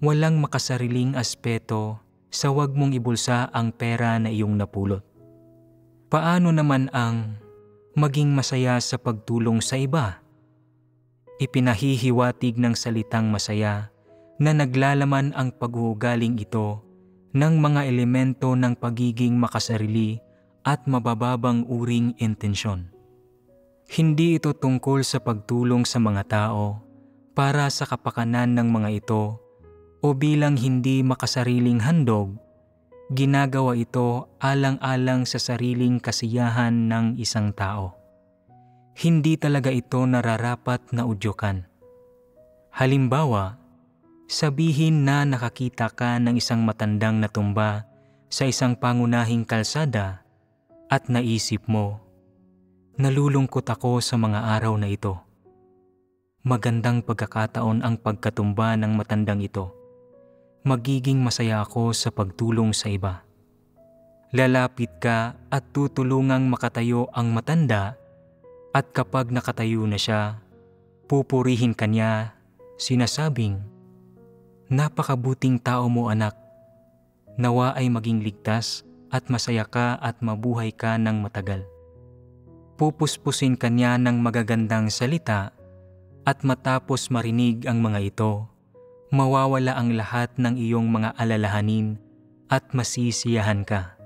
walang makasariling aspeto sa huwag mong ibulsa ang pera na iyong napulot. Paano naman ang maging masaya sa pagtulong sa iba? Ipinahihiwatig ng salitang masaya na naglalaman ang pag-uugaling ito ng mga elemento ng pagiging makasarili at mabababang uring intensyon. Hindi ito tungkol sa pagtulong sa mga tao para sa kapakanan ng mga ito o bilang hindi makasariling handog. Ginagawa ito alang-alang sa sariling kasiyahan ng isang tao. Hindi talaga ito nararapat na udyokan. Halimbawa, sabihin na nakakita ka ng isang matandang natumba sa isang pangunahing kalsada at naisip mo, nalulungkot ako sa mga araw na ito. Magandang pagkakataon ang pagkatumba ng matandang ito. Magiging masaya ako sa pagtulong sa iba. Lalapit ka at tutulungang makatayo ang matanda at kapag nakatayo na siya, pupurihin ka niya, sinasabing, "Napakabuting tao mo anak. Nawa ay maging ligtas at masaya ka at mabuhay ka ng matagal." Pupuspusin ka niya ng magagandang salita at matapos marinig ang mga ito, mawawala ang lahat ng iyong mga alalahanin at masisiyahan ka.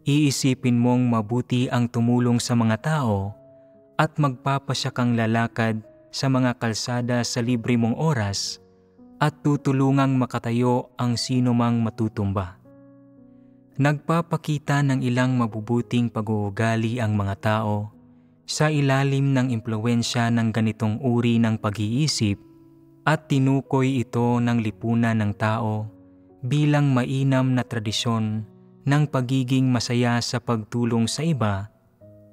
Iisipin mong mabuti ang tumulong sa mga tao at magpapasya kang lalakad sa mga kalsada sa libre mong oras at tutulungang makatayo ang sino mang matutumba. Nagpapakita ng ilang mabubuting pag-uugali ang mga tao sa ilalim ng impluwensya ng ganitong uri ng pag-iisip at tinukoy ito ng lipunan ng tao bilang mainam na tradisyon ng pagiging masaya sa pagtulong sa iba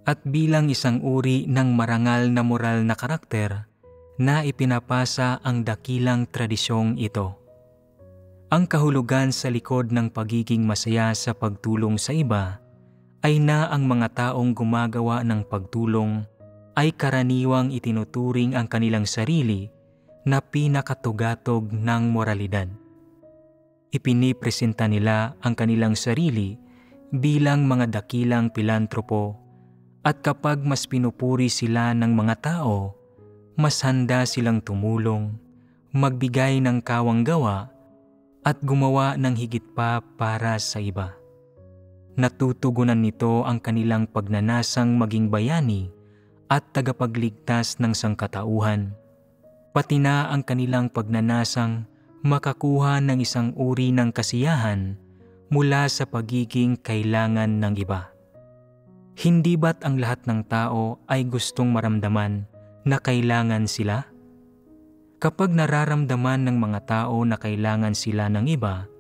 at bilang isang uri ng marangal na moral na karakter na ipinapasa ang dakilang tradisyong ito. Ang kahulugan sa likod ng pagiging masaya sa pagtulong sa iba ay na ang mga taong gumagawa ng pagtulong ay karaniwang itinuturing ang kanilang sarili na pinakatugatog ng moralidad. Ipinipresenta nila ang kanilang sarili bilang mga dakilang pilantropo at kapag mas pinupuri sila ng mga tao, mas handa silang tumulong, magbigay ng kawanggawa at gumawa ng higit pa para sa iba. Natutugunan nito ang kanilang pagnanasang maging bayani at tagapagligtas ng sangkatauhan, pati na ang kanilang pagnanasang makakuha ng isang uri ng kasiyahan mula sa pagiging kailangan ng iba. Hindi ba't ang lahat ng tao ay gustong maramdaman na kailangan sila? Kapag nararamdaman ng mga tao na kailangan sila ng iba,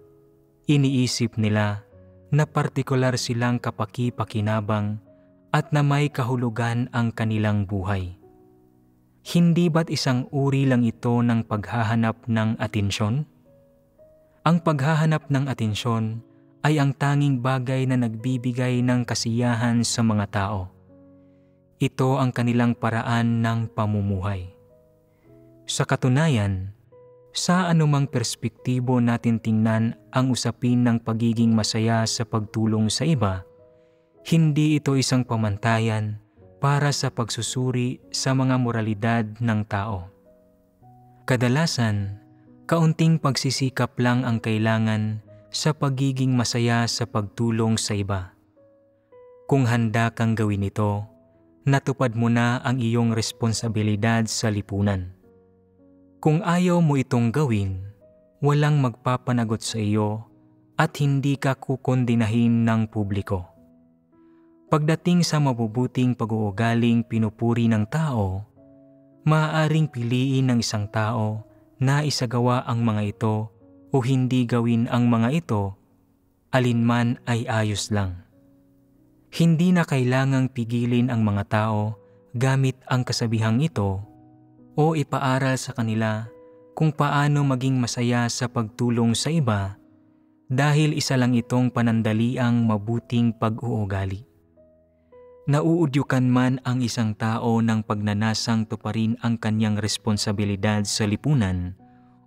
iniisip nila na partikular silang kapaki-pakinabang at na may kahulugan ang kanilang buhay. Hindi ba't isang uri lang ito ng paghahanap ng atensyon? Ang paghahanap ng atensyon ay ang tanging bagay na nagbibigay ng kasiyahan sa mga tao. Ito ang kanilang paraan ng pamumuhay. Sa katunayan, sa anumang perspektibo natin tingnan ang usapin ng pagiging masaya sa pagtulong sa iba, hindi ito isang pamantayan para sa pagsusuri sa mga moralidad ng tao. Kadalasan, kaunting pagsisikap lang ang kailangan sa pagiging masaya sa pagtulong sa iba. Kung handa kang gawin ito, natupad mo na ang iyong responsibilidad sa lipunan. Kung ayaw mo itong gawin, walang magpapanagot sa iyo at hindi ka kukondinahin ng publiko. Pagdating sa mabubuting pag-uugaling pinupuri ng tao, maaaring piliin ng isang tao na isagawa ang mga ito o hindi gawin ang mga ito, alinman ay ayos lang. Hindi na kailangang pigilin ang mga tao gamit ang kasabihang ito o ipaaral sa kanila kung paano maging masaya sa pagtulong sa iba dahil isa lang itong panandaliang mabuting pag-uugali. Nauudyukan man ang isang tao ng pagnanasang tuparin ang kanyang responsibilidad sa lipunan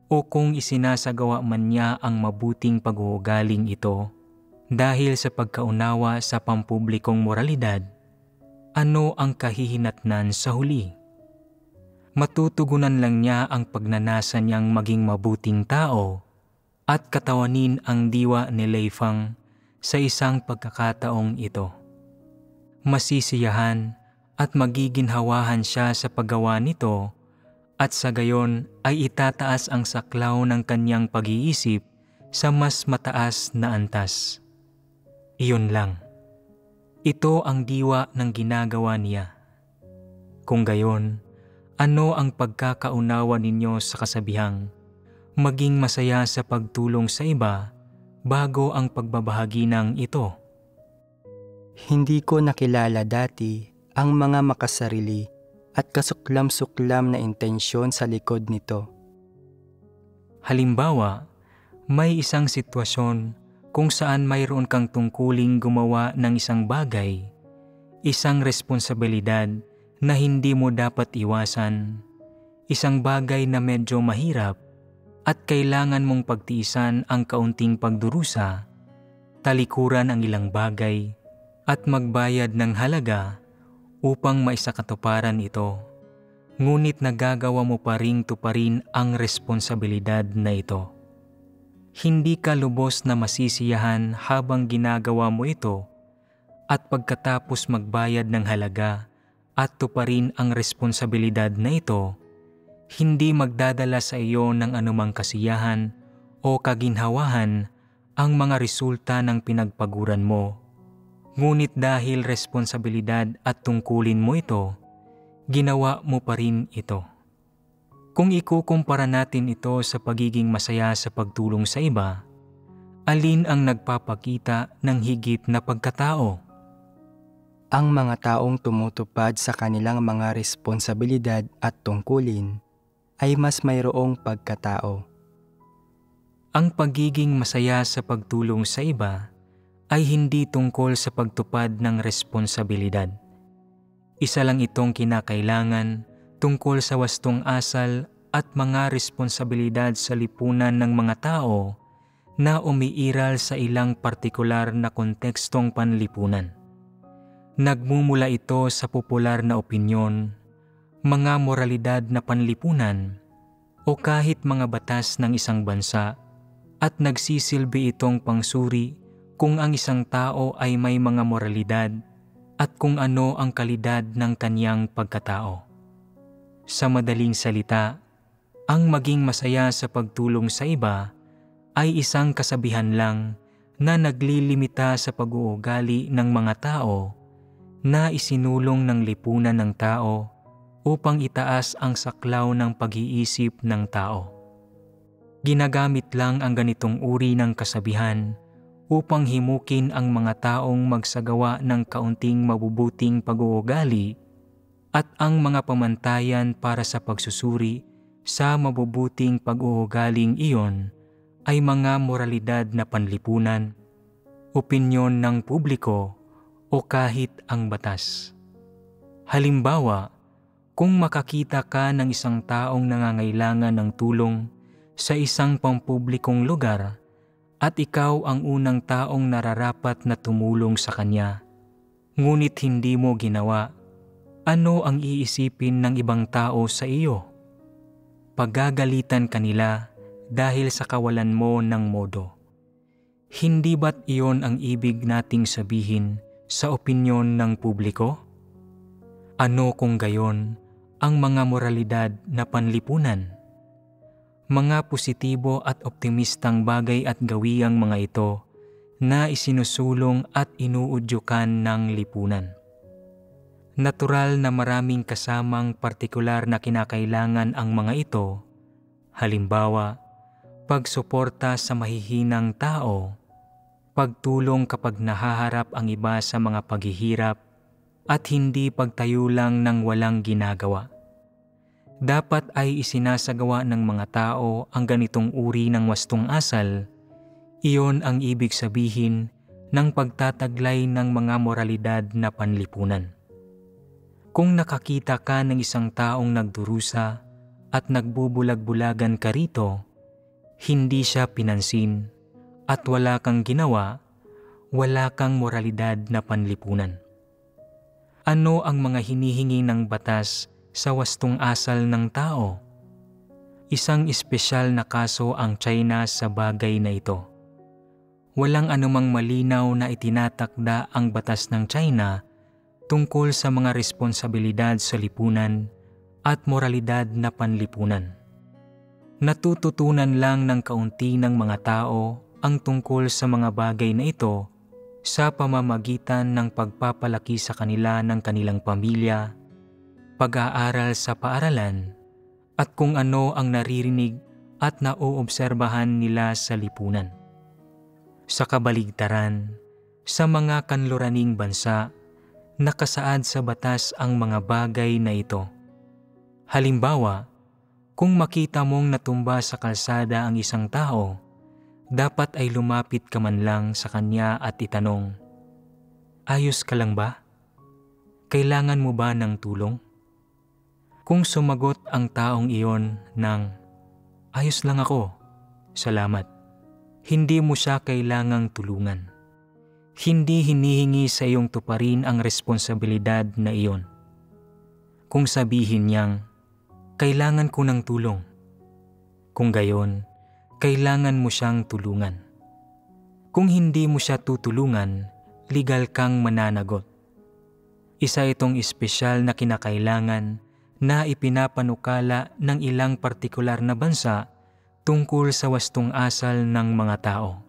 o kung isinasagawa man niya ang mabuting pag-uugaling ito dahil sa pagkaunawa sa pampublikong moralidad, ano ang kahihinatnan sa huli? Matutugunan lang niya ang pagnanasa niyang maging mabuting tao at katawanin ang diwa ni Lei Feng sa isang pagkakataong ito. Masisiyahan at magiginhawahan siya sa paggawa nito at sa gayon ay itataas ang saklaw ng kanyang pag-iisip sa mas mataas na antas. Iyon lang. Ito ang diwa ng ginagawa niya. Kung gayon, ano ang pagkakaunawa ninyo sa kasabihang maging masaya sa pagtulong sa iba bago ang pagbabahagi ng ito. Hindi ko nakilala dati ang mga makasarili at kasuklam-suklam na intensyon sa likod nito. Halimbawa, may isang sitwasyon kung saan mayroon kang tungkuling gumawa ng isang bagay, isang responsibilidad na hindi mo dapat iwasan, isang bagay na medyo mahirap at kailangan mong pagtiisan ang kaunting pagdurusa, talikuran ang ilang bagay, at magbayad ng halaga upang maisakatuparan ito. Ngunit nagagawa mo pa ring tuparin ang responsibilidad na ito. Hindi ka lubos na masisiyahan habang ginagawa mo ito at pagkatapos magbayad ng halaga at tuparin ang responsibilidad na ito, hindi magdadala sa iyo ng anumang kasiyahan o kaginhawahan ang mga resulta ng pinagpaguran mo. Ngunit dahil responsibilidad at tungkulin mo ito, ginawa mo pa rin ito. Kung ikukumpara natin ito sa pagiging masaya sa pagtulong sa iba, alin ang nagpapakita ng higit na pagkatao? Ang mga taong tumutupad sa kanilang mga responsibilidad at tungkulin ay mas mayroong pagkatao. Ang pagiging masaya sa pagtulong sa iba ay hindi tungkol sa pagtupad ng responsibilidad. Isa lang itong kinakailangan tungkol sa wastong asal at mga responsibilidad sa lipunan ng mga tao na umiiral sa ilang partikular na kontekstong panlipunan. Nagmumula ito sa popular na opinyon, mga moralidad na panlipunan, o kahit mga batas ng isang bansa, at nagsisilbi itong pangsuri kung ang isang tao ay may mga moralidad at kung ano ang kalidad ng kanyang pagkatao. Sa madaling salita, ang maging masaya sa pagtulong sa iba ay isang kasabihan lang na naglilimita sa pag-uugali ng mga tao na isinulong ng lipunan ng tao upang itaas ang saklaw ng pag-iisip ng tao. Ginagamit lang ang ganitong uri ng kasabihan upang himukin ang mga taong magsagawa ng kaunting mabubuting pag-uugali at ang mga pamantayan para sa pagsusuri sa mabubuting pag-uugaling iyon ay mga moralidad na panlipunan, opinyon ng publiko o kahit ang batas. Halimbawa, kung makakita ka ng isang taong nangangailangan ng tulong sa isang pampublikong lugar at ikaw ang unang taong nararapat na tumulong sa kanya, ngunit hindi mo ginawa, ano ang iisipin ng ibang tao sa iyo? Pagagalitan kanila dahil sa kawalan mo ng modo. Hindi ba't iyon ang ibig nating sabihin sa opinyon ng publiko? Ano kung gayon ang mga moralidad na panlipunan? Mga positibo at optimistang bagay at gawiang mga ito na isinusulong at inuudyukan ng lipunan. Natural na maraming kasamang partikular na kinakailangan ang mga ito, halimbawa, pagsuporta sa mahihinang tao, pagtulong kapag nahaharap ang iba sa mga paghihirap, at hindi pagtayo lang ng walang ginagawa. Dapat ay isinasagawa ng mga tao ang ganitong uri ng wastong asal. Iyon ang ibig sabihin ng pagtataglay ng mga moralidad na panlipunan. Kung nakakita ka ng isang taong nagdurusa at nagbubulag-bulagan ka rito, hindi siya pinansin at wala kang ginawa, wala kang moralidad na panlipunan. Ano ang mga hinihingi ng batas sa wastong asal ng tao? Isang espesyal na kaso ang China sa bagay na ito. Walang anumang malinaw na itinatakda ang batas ng China tungkol sa mga responsibilidad sa lipunan at moralidad na panlipunan. Natututunan lang ng kaunti ng mga tao ang tungkol sa mga bagay na ito sa pamamagitan ng pagpapalaki sa kanila ng kanilang pamilya, pag-aaral sa paaralan, at kung ano ang naririnig at nauobserbahan nila sa lipunan. Sa kabaligtaran, sa mga kanluraning bansa, nakasaad sa batas ang mga bagay na ito. Halimbawa, kung makita mong natumba sa kalsada ang isang tao, dapat ay lumapit ka man lang sa kanya at itanong, "Ayos ka lang ba? Kailangan mo ba ng tulong?" Kung sumagot ang taong iyon ng, "Ayos lang ako, salamat," hindi mo siya kailangang tulungan. Hindi hinihingi sa iyong tuparin ang responsibilidad na iyon. Kung sabihin niyang, "Kailangan ko ng tulong," kung gayon, kailangan mo siyang tulungan. Kung hindi mo siya tutulungan, legal kang mananagot. Isa itong espesyal na kinakailangan na ipinapanukala ng ilang partikular na bansa tungkol sa wastong asal ng mga tao.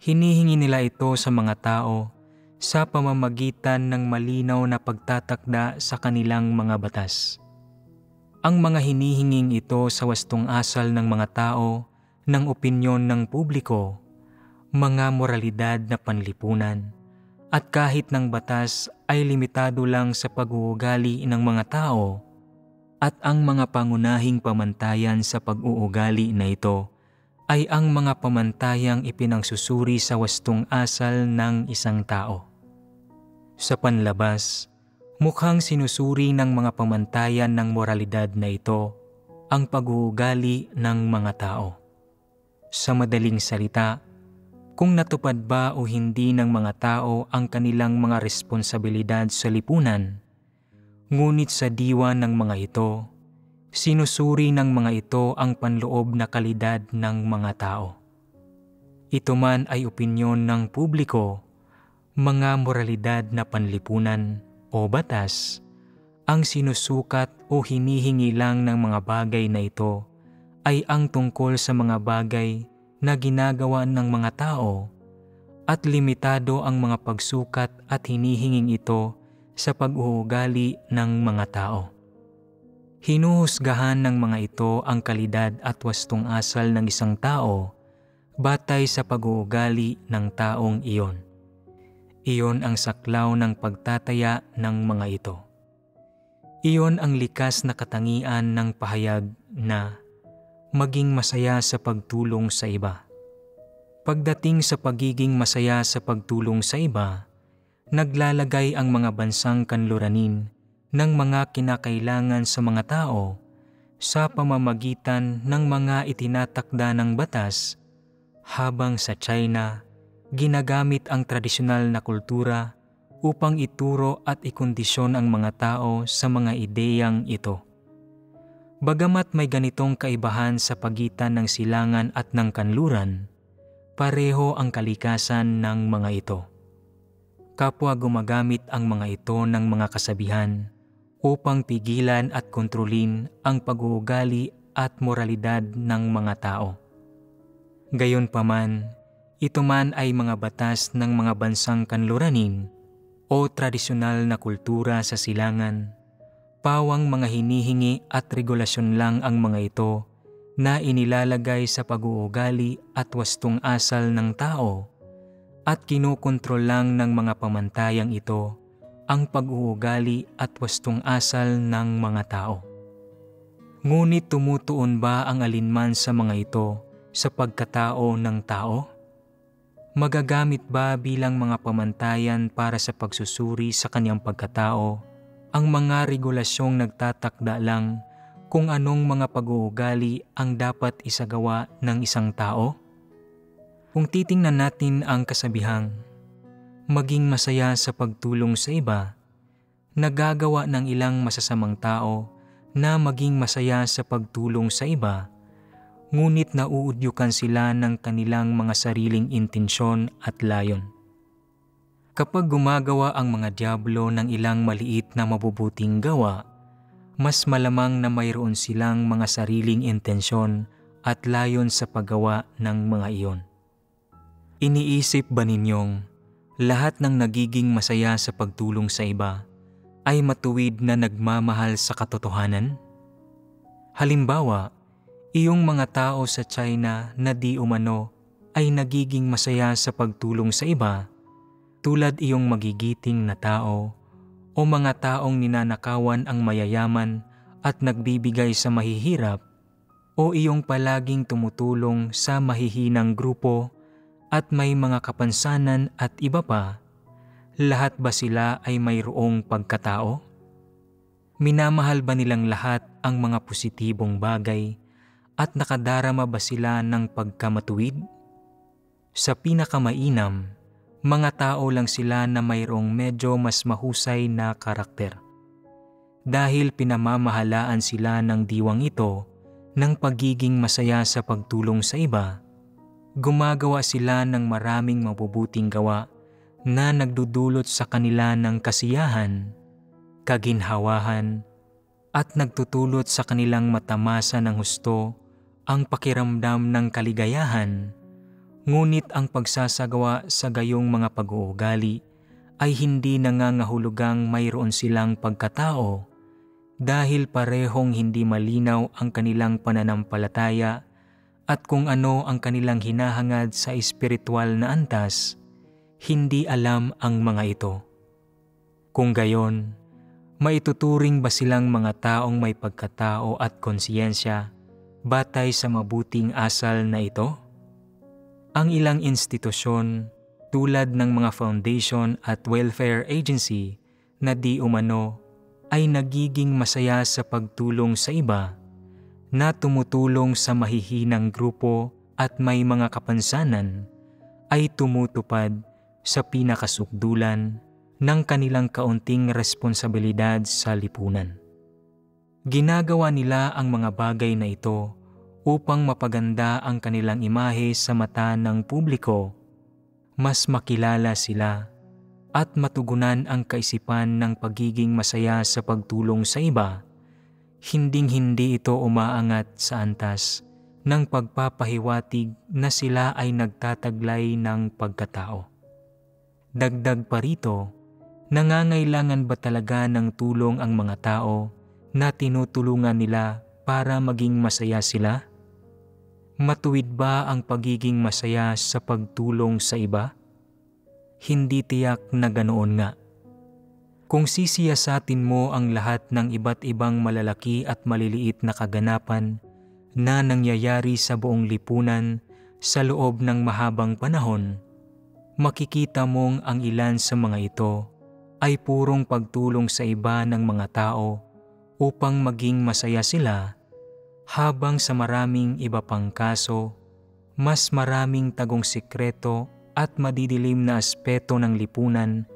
Hinihingi nila ito sa mga tao sa pamamagitan ng malinaw na pagtatakda sa kanilang mga batas. Ang mga hinihinging ito sa wastong asal ng mga tao, ng opinyon ng publiko, mga moralidad na panlipunan, at kahit ng batas ay limitado lang sa pag-uugali ng mga tao, at ang mga pangunahing pamantayan sa pag-uugali na ito ay ang mga pamantayang ipinangsusuri sa wastong asal ng isang tao. Sa panlabas, mukhang sinusuri ng mga pamantayan ng moralidad na ito ang pag-uugali ng mga tao. Sa madaling salita, kung natupad ba o hindi ng mga tao ang kanilang mga responsibilidad sa lipunan, ngunit sa diwa ng mga ito, sinusuri ng mga ito ang panloob na kalidad ng mga tao. Ito man ay opinyon ng publiko, mga moralidad na panlipunan o batas, ang sinusukat o hinihingi lang ng mga bagay na ito ay ang tungkol sa mga bagay na ginagawa ng mga tao, at limitado ang mga pagsukat at hinihinging ito sa pag-uugali ng mga tao. Hinuhusgahan ng mga ito ang kalidad at wastong asal ng isang tao batay sa pag-uugali ng taong iyon. Iyon ang saklaw ng pagtataya ng mga ito. Iyon ang likas na katangian ng pahayag na maging masaya sa pagtulong sa iba. Pagdating sa pagiging masaya sa pagtulong sa iba, naglalagay ang mga bansang kanluranin ng mga kinakailangan sa mga tao sa pamamagitan ng mga itinatakda ng batas, habang sa China, ginagamit ang tradisyonal na kultura upang ituro at ikondisyon ang mga tao sa mga ideyang ito. Bagamat may ganitong kaibahan sa pagitan ng silangan at ng kanluran, pareho ang kalikasan ng mga ito. Kapwa gumagamit ang mga ito ng mga kasabihan upang pigilan at kontrolin ang pag-uugali at moralidad ng mga tao. Gayunpaman, ito man ay mga batas ng mga bansang kanluranin o tradisyonal na kultura sa silangan, pawang mga hinihingi at regulasyon lang ang mga ito na inilalagay sa pag-uugali at wastong asal ng tao, at kinukontrol lang ng mga pamantayang ito ang pag-uugali at wastong asal ng mga tao. Ngunit tumutuon ba ang alinman sa mga ito sa pagkatao ng tao? Magagamit ba bilang mga pamantayan para sa pagsusuri sa kanyang pagkatao ang mga regulasyong nagtatakda lang kung anong mga pag-uugali ang dapat isagawa ng isang tao? Kung titingnan natin ang kasabihang, maging masaya sa pagtulong sa iba, nagagawa ng ilang masasamang tao na maging masaya sa pagtulong sa iba, ngunit nauudyukan sila ng kanilang mga sariling intensyon at layon. Kapag gumagawa ang mga dyablo ng ilang maliit na mabubuting gawa, mas malamang na mayroon silang mga sariling intensyon at layon sa paggawa ng mga iyon. Iniisip ba ninyong lahat ng nagiging masaya sa pagtulong sa iba ay matuwid na nagmamahal sa katotohanan? Halimbawa, iyong mga tao sa China na di umano ay nagiging masaya sa pagtulong sa iba, tulad iyong magigiting na tao o mga taong ninanakawan ang mayayaman at nagbibigay sa mahihirap, o iyong palaging tumutulong sa mahihinang grupo at may mga kapansanan at iba pa, lahat ba sila ay mayroong pagkatao? Minamahal ba nilang lahat ang mga positibong bagay at nakadarama ba sila ng pagkamatuwid? Sa pinakamainam, mga tao lang sila na mayroong medyo mas mahusay na karakter. Dahil pinamamahalaan sila ng diwang ito ng pagiging masaya sa pagtulong sa iba, gumagawa sila ng maraming mabubuting gawa na nagdudulot sa kanila ng kasiyahan, kaginhawahan, at nagtutulot sa kanilang matamasa ng husto ang pakiramdam ng kaligayahan. Ngunit ang pagsasagawa sa gayong mga pag-uugali ay hindi nangangahulugang mayroon silang pagkatao, dahil parehong hindi malinaw ang kanilang pananampalataya at kung ano ang kanilang hinahangad sa espiritual na antas, hindi alam ang mga ito. Kung gayon, maituturing ba silang mga taong may pagkatao at konsiyensya batay sa mabuting asal na ito? Ang ilang institusyon tulad ng mga foundation at welfare agency na di umano ay nagiging masaya sa pagtulong sa iba, na tumutulong sa mahihinang grupo at may mga kapansanan, ay tumutupad sa pinakasukdulan ng kanilang kaunting responsibilidad sa lipunan. Ginagawa nila ang mga bagay na ito upang mapaganda ang kanilang imahe sa mata ng publiko, mas makilala sila, at matugunan ang kaisipan ng pagiging masaya sa pagtulong sa iba. Hinding-hindi ito umaangat sa antas ng pagpapahiwatig na sila ay nagtataglay ng pagkatao. Dagdag pa rito, nangangailangan ba talaga ng tulong ang mga tao na tinutulungan nila para maging masaya sila? Matuwid ba ang pagiging masaya sa pagtulong sa iba? Hindi tiyak na ganoon nga. Kung sisiyasatin mo ang lahat ng iba't ibang malalaki at maliliit na kaganapan na nangyayari sa buong lipunan sa loob ng mahabang panahon, makikita mong ang ilan sa mga ito ay purong pagtulong sa iba ng mga tao upang maging masaya sila, habang sa maraming iba pang kaso, mas maraming tagong sikreto at madidilim na aspeto ng lipunan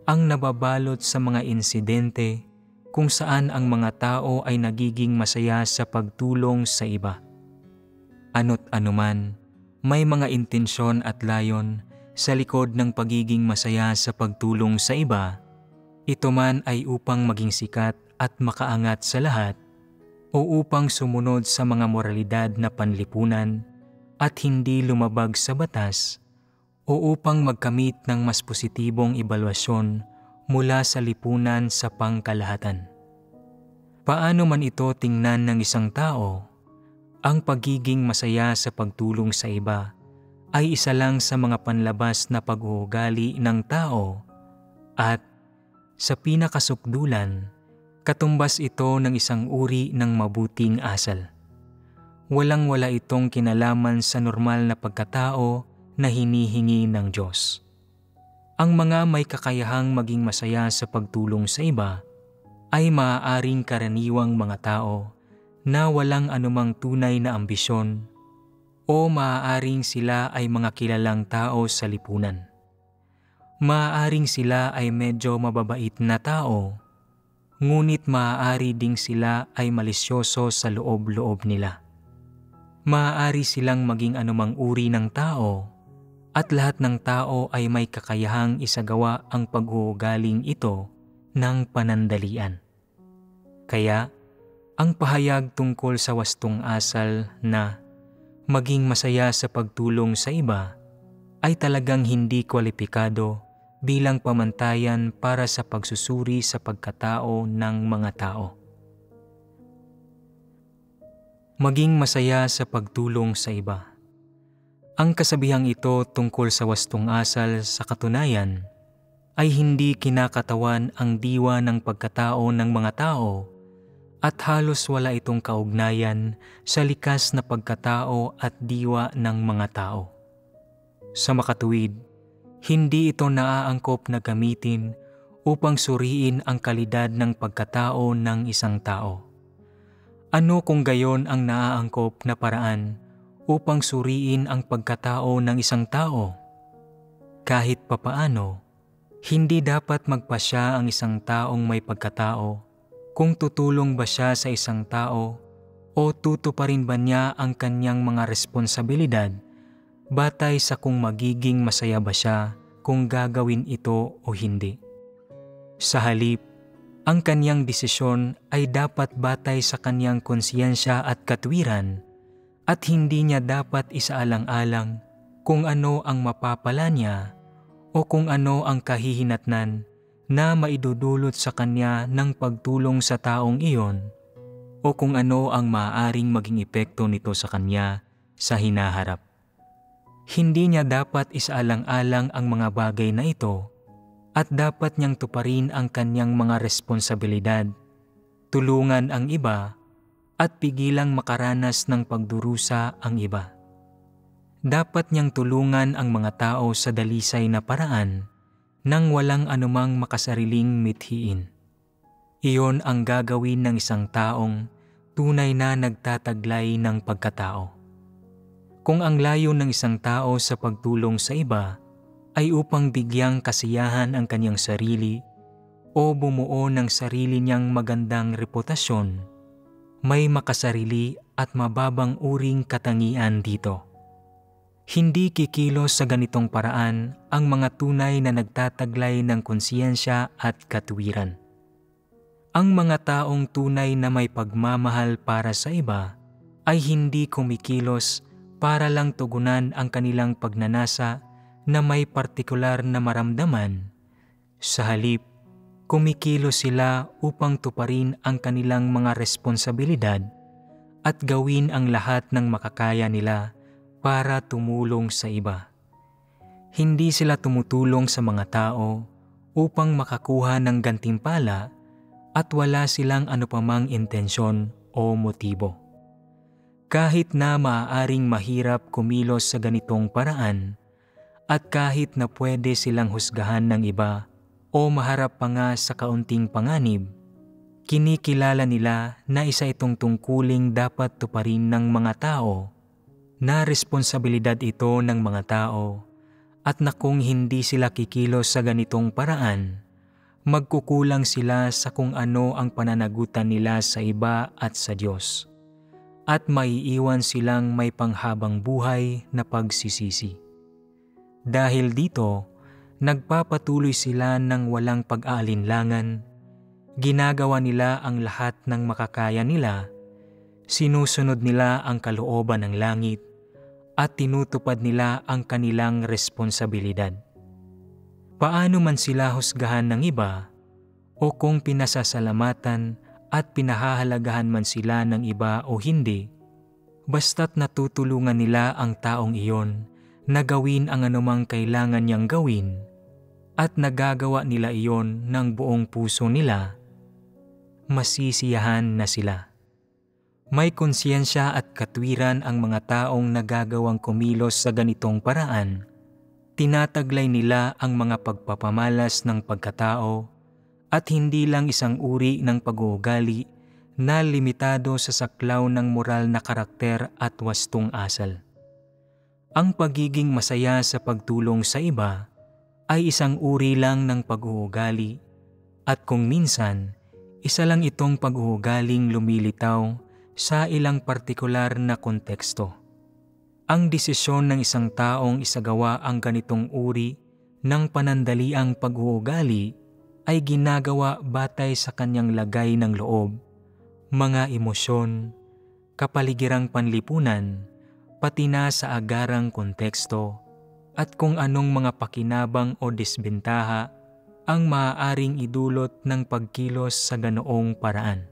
ang nababalot sa mga insidente kung saan ang mga tao ay nagiging masaya sa pagtulong sa iba. Ano't anuman, may mga intensyon at layon sa likod ng pagiging masaya sa pagtulong sa iba, ito man ay upang maging sikat at makaangat sa lahat, o upang sumunod sa mga moralidad na panlipunan at hindi lumabag sa batas, o upang magkamit ng mas positibong ebalwasyon mula sa lipunan sa pangkalahatan. Paano man ito tingnan ng isang tao, ang pagiging masaya sa pagtulong sa iba ay isa lang sa mga panlabas na pag-uugali ng tao, at sa pinakasukdulan, katumbas ito ng isang uri ng mabuting asal. Walang-wala itong kinalaman sa normal na pagkatao na hinihingi ng Diyos. Ang mga may kakayahang maging masaya sa pagtulong sa iba ay maaaring karaniwang mga tao na walang anumang tunay na ambisyon, o maaaring sila ay mga kilalang tao sa lipunan. Maaaring sila ay medyo mababait na tao, ngunit maaari ding sila ay malisyoso sa loob-loob nila. Maaari silang maging anumang uri ng tao, at lahat ng tao ay may kakayahang isagawa ang pag-uugaling ito ng panandalian. Kaya, ang pahayag tungkol sa wastong asal na maging masaya sa pagtulong sa iba ay talagang hindi kwalipikado bilang pamantayan para sa pagsusuri sa pagkatao ng mga tao. Maging masaya sa pagtulong sa iba. Ang kasabihang ito tungkol sa wastong asal sa katunayan ay hindi kinakatawan ang diwa ng pagkatao ng mga tao at halos wala itong kaugnayan sa likas na pagkatao at diwa ng mga tao. Sa makatuwid, hindi ito naaangkop na gamitin upang suriin ang kalidad ng pagkatao ng isang tao. Ano kung gayon ang naaangkop na paraan upang suriin ang pagkatao ng isang tao? Kahit papaano, hindi dapat magpasya ang isang taong may pagkatao kung tutulong ba siya sa isang tao o tutuparin ba niya ang kanyang mga responsibilidad batay sa kung magiging masaya ba siya kung gagawin ito o hindi. Sa halip, ang kanyang desisyon ay dapat batay sa kanyang konsiyensya at katwiran at hindi niya dapat isaalang-alang kung ano ang mapapala niya o kung ano ang kahihinatnan na maidudulot sa kanya ng pagtulong sa taong iyon o kung ano ang maaaring maging epekto nito sa kanya sa hinaharap. Hindi niya dapat isaalang-alang ang mga bagay na ito at dapat niyang tuparin ang kanyang mga responsibilidad, tulungan ang iba, at pigilang makaranas ng pagdurusa ang iba. Dapat niyang tulungan ang mga tao sa dalisay na paraan nang walang anumang makasariling mithiin. Iyon ang gagawin ng isang taong tunay na nagtataglay ng pagkatao. Kung ang layo ng isang tao sa pagtulong sa iba ay upang bigyang kasiyahan ang kanyang sarili o bumuo ng sarili niyang magandang reputasyon, may makasarili at mababang uring katangian dito. Hindi kikilos sa ganitong paraan ang mga tunay na nagtataglay ng konsiyensya at katwiran. Ang mga taong tunay na may pagmamahal para sa iba ay hindi kumikilos para lang tugunan ang kanilang pagnanasa na may partikular na maramdaman. Sa halip, kumikilos sila upang tuparin ang kanilang mga responsibilidad at gawin ang lahat ng makakaya nila para tumulong sa iba. Hindi sila tumutulong sa mga tao upang makakuha ng gantimpala at wala silang anupamang intensyon o motibo. Kahit na maaaring mahirap kumilos sa ganitong paraan, at kahit na pwede silang husgahan ng iba o maharap pa nga sa kaunting panganib, kinikilala nila na isa itong tungkuling dapat tuparin ng mga tao, na responsibilidad ito ng mga tao, at na kung hindi sila kikilos sa ganitong paraan, magkukulang sila sa kung ano ang pananagutan nila sa iba at sa Diyos, at maiiwan silang may panghabang buhay na pagsisisi. Dahil dito, nagpapatuloy sila ng walang pag-aalinlangan, ginagawa nila ang lahat ng makakaya nila, sinusunod nila ang kalooban ng langit, at tinutupad nila ang kanilang responsibilidad. Paano man sila husgahan ng iba, o kung pinasasalamatan at pinahahalagahan man sila ng iba o hindi, basta't natutulungan nila ang taong iyon na gawin ang anumang kailangan niyang gawin at nagagawa nila iyon ng buong puso nila, masisiyahan na sila. May konsiyensya at katwiran ang mga taong nagagawang kumilos sa ganitong paraan. Tinataglay nila ang mga pagpapamalas ng pagkatao at hindi lang isang uri ng pag-uugali na limitado sa saklaw ng moral na karakter at wastong asal. Ang pagiging masaya sa pagtulong sa iba ay isang uri lang ng pag-uugali at kung minsan, isa lang itong pag-uugaling lumilitaw sa ilang partikular na konteksto. Ang desisyon ng isang taong isagawa ang ganitong uri ng panandaliang pag-uugali ay ginagawa batay sa kanyang lagay ng loob, mga emosyon, kapaligirang panlipunan, pati na sa agarang konteksto at kung anong mga pakinabang o disbentaha ang maaaring idulot ng pagkilos sa ganoong paraan.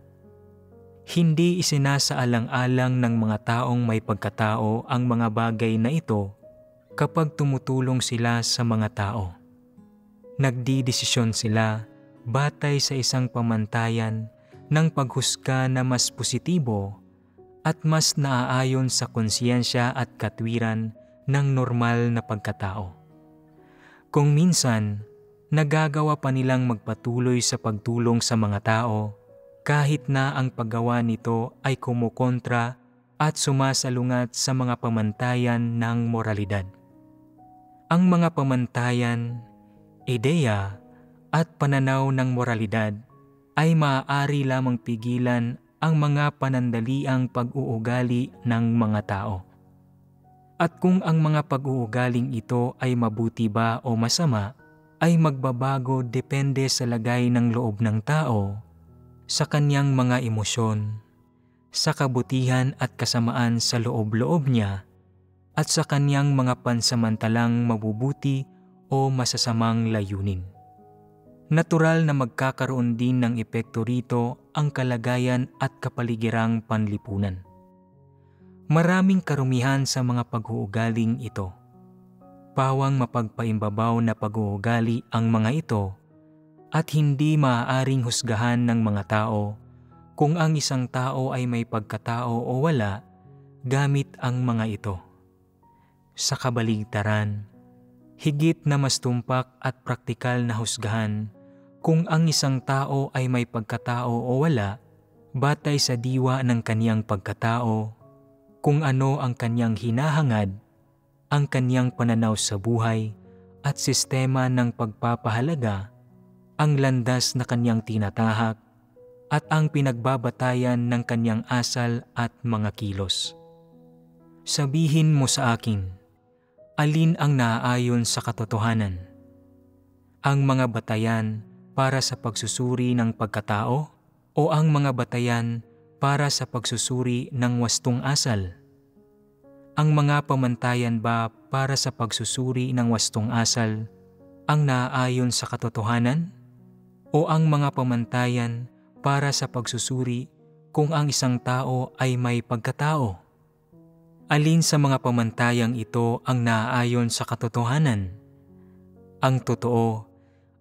Hindi isinasaalang-alang ng mga taong may pagkatao ang mga bagay na ito kapag tumutulong sila sa mga tao. Nagdidesisyon sila batay sa isang pamantayan ng paghusga na mas positibo at mas naaayon sa konsensya at katwiran ng normal na pagkatao. Kung minsan, nagagawa pa nilang magpatuloy sa pagtulong sa mga tao kahit na ang paggawa nito ay kumukontra at sumasalungat sa mga pamantayan ng moralidad. Ang mga pamantayan, ideya at pananaw ng moralidad ay maaari lamang pigilan ang mga panandaliang pag-uugali ng mga tao. At kung ang mga pag-uugaling ito ay mabuti ba o masama, ay magbabago depende sa lagay ng loob ng tao, sa kanyang mga emosyon, sa kabutihan at kasamaan sa loob-loob niya, at sa kanyang mga pansamantalang mabubuti o masasamang layunin. Natural na magkakaroon din ng epekto rito ang kalagayan at kapaligirang panlipunan. Maraming karumihan sa mga pag-uugaling ito. Pawang mapagpaimbabaw na pag-uugali ang mga ito at hindi maaaring husgahan ng mga tao kung ang isang tao ay may pagkatao o wala gamit ang mga ito. Sa kabaligtaran, higit na mas tumpak at praktikal na husgahan kung ang isang tao ay may pagkatao o wala batay sa diwa ng kaniyang pagkatao, kung ano ang kaniyang hinahangad, ang kaniyang pananaw sa buhay at sistema ng pagpapahalaga, ang landas na kaniyang tinatahak at ang pinagbabatayan ng kaniyang asal at mga kilos. Sabihin mo sa akin, alin ang naaayon sa katotohanan? Ang mga batayan para sa pagsusuri ng pagkatao o ang mga batayan para sa pagsusuri ng wastong asal? Ang mga pamantayan ba para sa pagsusuri ng wastong asal ang naaayon sa katotohanan? O ang mga pamantayan para sa pagsusuri kung ang isang tao ay may pagkatao? Alin sa mga pamantayang ito ang naaayon sa katotohanan? Ang totoo,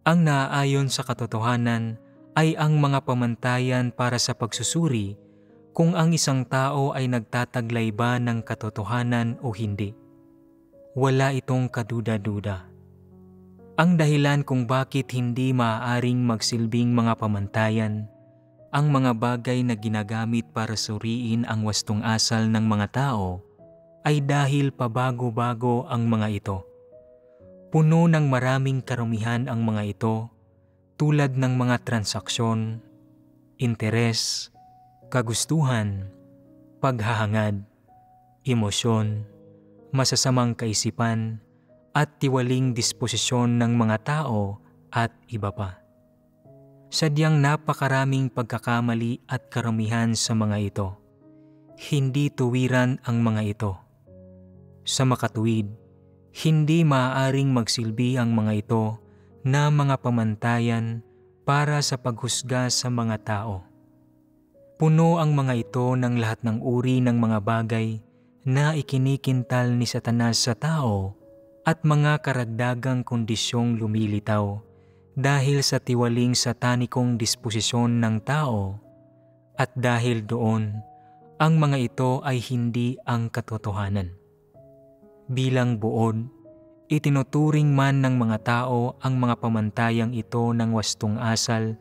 ang naaayon sa katotohanan ay ang mga pamantayan para sa pagsusuri kung ang isang tao ay nagtataglay ba ng katotohanan o hindi. Wala itong kaduda-duda. Ang dahilan kung bakit hindi maaaring magsilbing mga pamantayan ang mga bagay na ginagamit para suriin ang wastong asal ng mga tao ay dahil pabago-bago ang mga ito. Puno ng maraming karumihan ang mga ito tulad ng mga transaksyon, interes, kagustuhan, paghahangad, emosyon, masasamang kaisipan, at tiwaling disposisyon ng mga tao at iba pa. Sadyang napakaraming pagkakamali at karumihan sa mga ito. Hindi tuwiran ang mga ito. Sa makatuwid, hindi maaaring magsilbi ang mga ito na mga pamantayan para sa paghusga sa mga tao. Puno ang mga ito ng lahat ng uri ng mga bagay na ikinikintal ni Satanas sa tao at mga karagdagang kondisyong lumilitaw dahil sa tiwaling satanikong disposisyon ng tao, at dahil doon, ang mga ito ay hindi ang katotohanan. Bilang buod, itinuturing man ng mga tao ang mga pamantayang ito ng wastong asal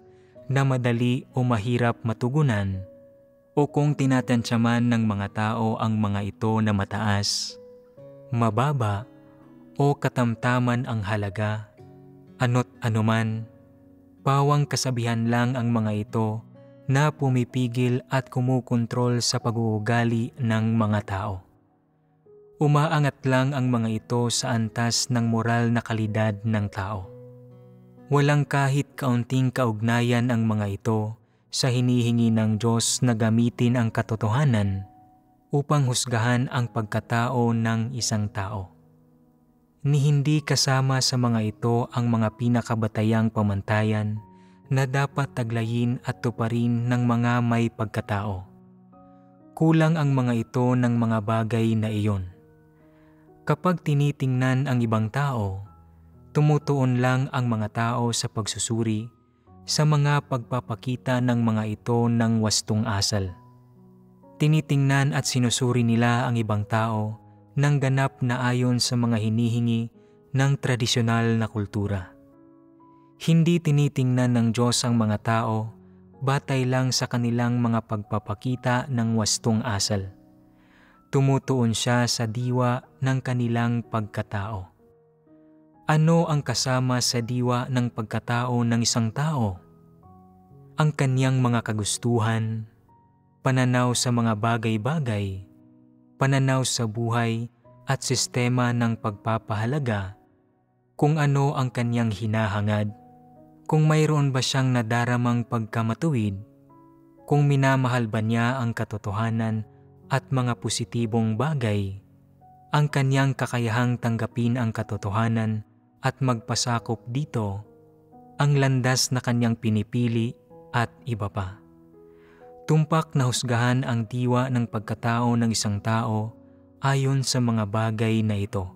na madali o mahirap matugunan, o kung tinatantyaman ng mga tao ang mga ito na mataas, mababa, o katamtaman ang halaga, ano't anuman, pawang kasabihan lang ang mga ito na pumipigil at kumukontrol sa pag-uugali ng mga tao. Umaangat lang ang mga ito sa antas ng moral na kalidad ng tao. Walang kahit kaunting kaugnayan ang mga ito sa hinihingi ng Diyos na gamitin ang katotohanan upang husgahan ang pagkatao ng isang tao. Ni hindi kasama sa mga ito ang mga pinakabatayang pamantayan na dapat taglayin at tuparin ng mga may pagkatao. Kulang ang mga ito ng mga bagay na iyon. Kapag tinitingnan ang ibang tao, tumutuon lang ang mga tao sa pagsusuri sa mga pagpapakita ng mga ito ng wastong asal. Tinitingnan at sinusuri nila ang ibang tao ng ganap na ayon sa mga hinihingi ng tradisyonal na kultura. Hindi tinitingnan ng Diyos ang mga tao batay lang sa kanilang mga pagpapakita ng wastong asal. Tumutuon siya sa diwa ng kanilang pagkatao. Ano ang kasama sa diwa ng pagkatao ng isang tao? Ang kanyang mga kagustuhan, pananaw sa mga bagay-bagay, pananaw sa buhay at sistema ng pagpapahalaga, kung ano ang kanyang hinahangad, kung mayroon ba siyang nadaramang pagkamatuwid, kung minamahal ba niya ang katotohanan at mga positibong bagay, ang kanyang kakayahang tanggapin ang katotohanan at magpasakop dito, ang landas na kanyang pinipili at iba pa. Tumpak na husgahan ang diwa ng pagkatao ng isang tao ayon sa mga bagay na ito.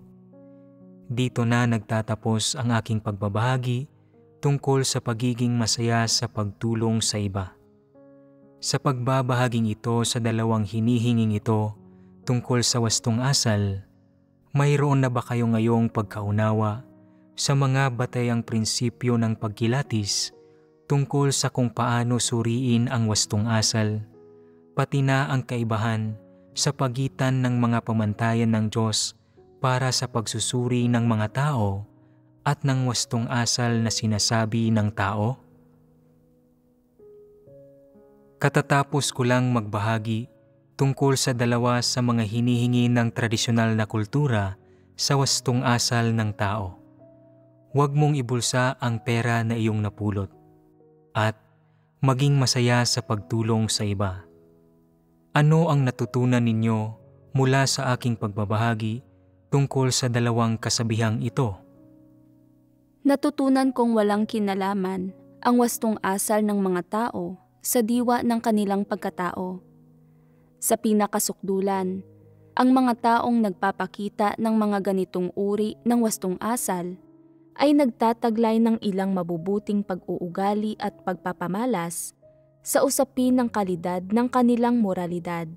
Dito na nagtatapos ang aking pagbabahagi tungkol sa pagiging masaya sa pagtulong sa iba. Sa pagbabahaging ito sa dalawang hinihinging ito tungkol sa wastong asal, mayroon na ba kayo ngayong pagkaunawa sa mga batayang prinsipyo ng pagkilatis tungkol sa kung paano suriin ang wastong asal, pati na ang kaibahan sa pagitan ng mga pamantayan ng Diyos para sa pagsusuri ng mga tao at ng wastong asal na sinasabi ng tao? Katatapos ko lang magbahagi tungkol sa dalawa sa mga hinihingi ng tradisyonal na kultura sa wastong asal ng tao. Huwag mong ibulsa ang pera na iyong napulot at maging masaya sa pagtulong sa iba. Ano ang natutunan ninyo mula sa aking pagbabahagi tungkol sa dalawang kasabihang ito? Natutunan kong walang kinalaman ang wastong asal ng mga tao sa diwa ng kanilang pagkatao. Sa pinakasukdulan, ang mga taong nagpapakita ng mga ganitong uri ng wastong asal ay nagtataglay ng ilang mabubuting pag-uugali at pagpapamalas sa usapin ng kalidad ng kanilang moralidad.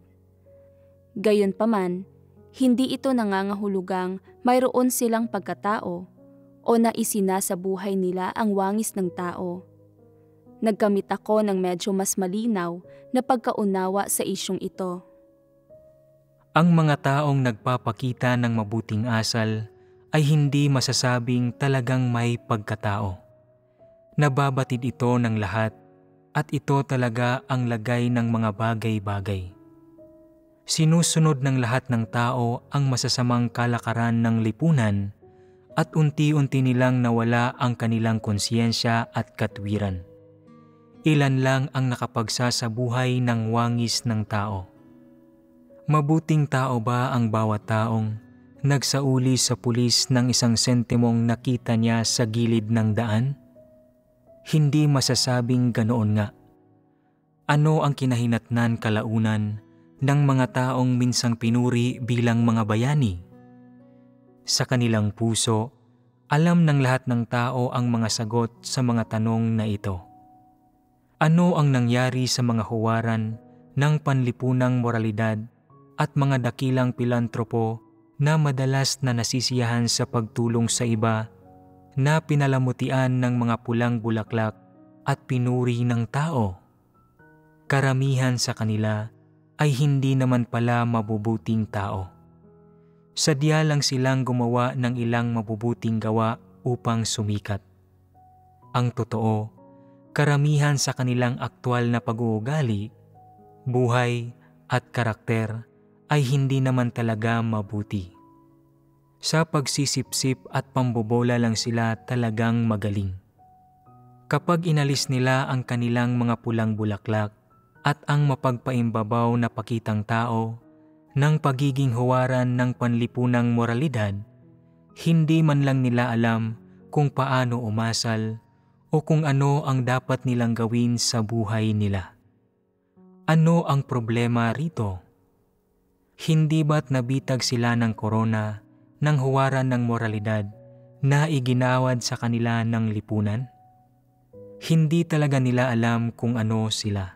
Gayunpaman, hindi ito nangangahulugang mayroon silang pagkatao o na isinasabuhay nila ang wangis ng tao. Nagkamit ako ng medyo mas malinaw na pagkaunawa sa isyong ito. Ang mga taong nagpapakita ng mabuting asal ay hindi masasabing talagang may pagkatao. Nababatid ito ng lahat at ito talaga ang lagay ng mga bagay-bagay. Sinusunod ng lahat ng tao ang masasamang kalakaran ng lipunan at unti-unti nilang nawala ang kanilang konsyensya at katwiran. Ilan lang ang nakapagsasabuhay ng wangis ng tao. Mabuting tao ba ang bawat taong nagsauli sa pulis ng isang sentimong nakita niya sa gilid ng daan? Hindi masasabing ganoon nga. Ano ang kinahinatnan kalaunan ng mga taong minsang pinuri bilang mga bayani? Sa kanilang puso, alam ng lahat ng tao ang mga sagot sa mga tanong na ito. Ano ang nangyari sa mga huwaran ng panlipunang moralidad at mga dakilang pilantropo na madalas na nasisiyahan sa pagtulong sa iba, na pinalamutian ng mga pulang bulaklak at pinuri ng tao? Karamihan sa kanila ay hindi naman pala mabubuting tao. Sadya lang silang gumawa ng ilang mabubuting gawa upang sumikat. Ang totoo, karamihan sa kanilang aktwal na pag-uugali, buhay at karakter ay hindi naman talaga mabuti. Sa pagsisipsip at pambobola lang sila talagang magaling. Kapag inalis nila ang kanilang mga pulang bulaklak at ang mapagpaimbabaw na pakitang tao ng pagiging huwaran ng panlipunang moralidad, hindi man lang nila alam kung paano umasal o kung ano ang dapat nilang gawin sa buhay nila. Ano ang problema rito? Hindi ba't nabitag sila ng korona ng huwaran ng moralidad na iginawad sa kanila ng lipunan? Hindi talaga nila alam kung ano sila.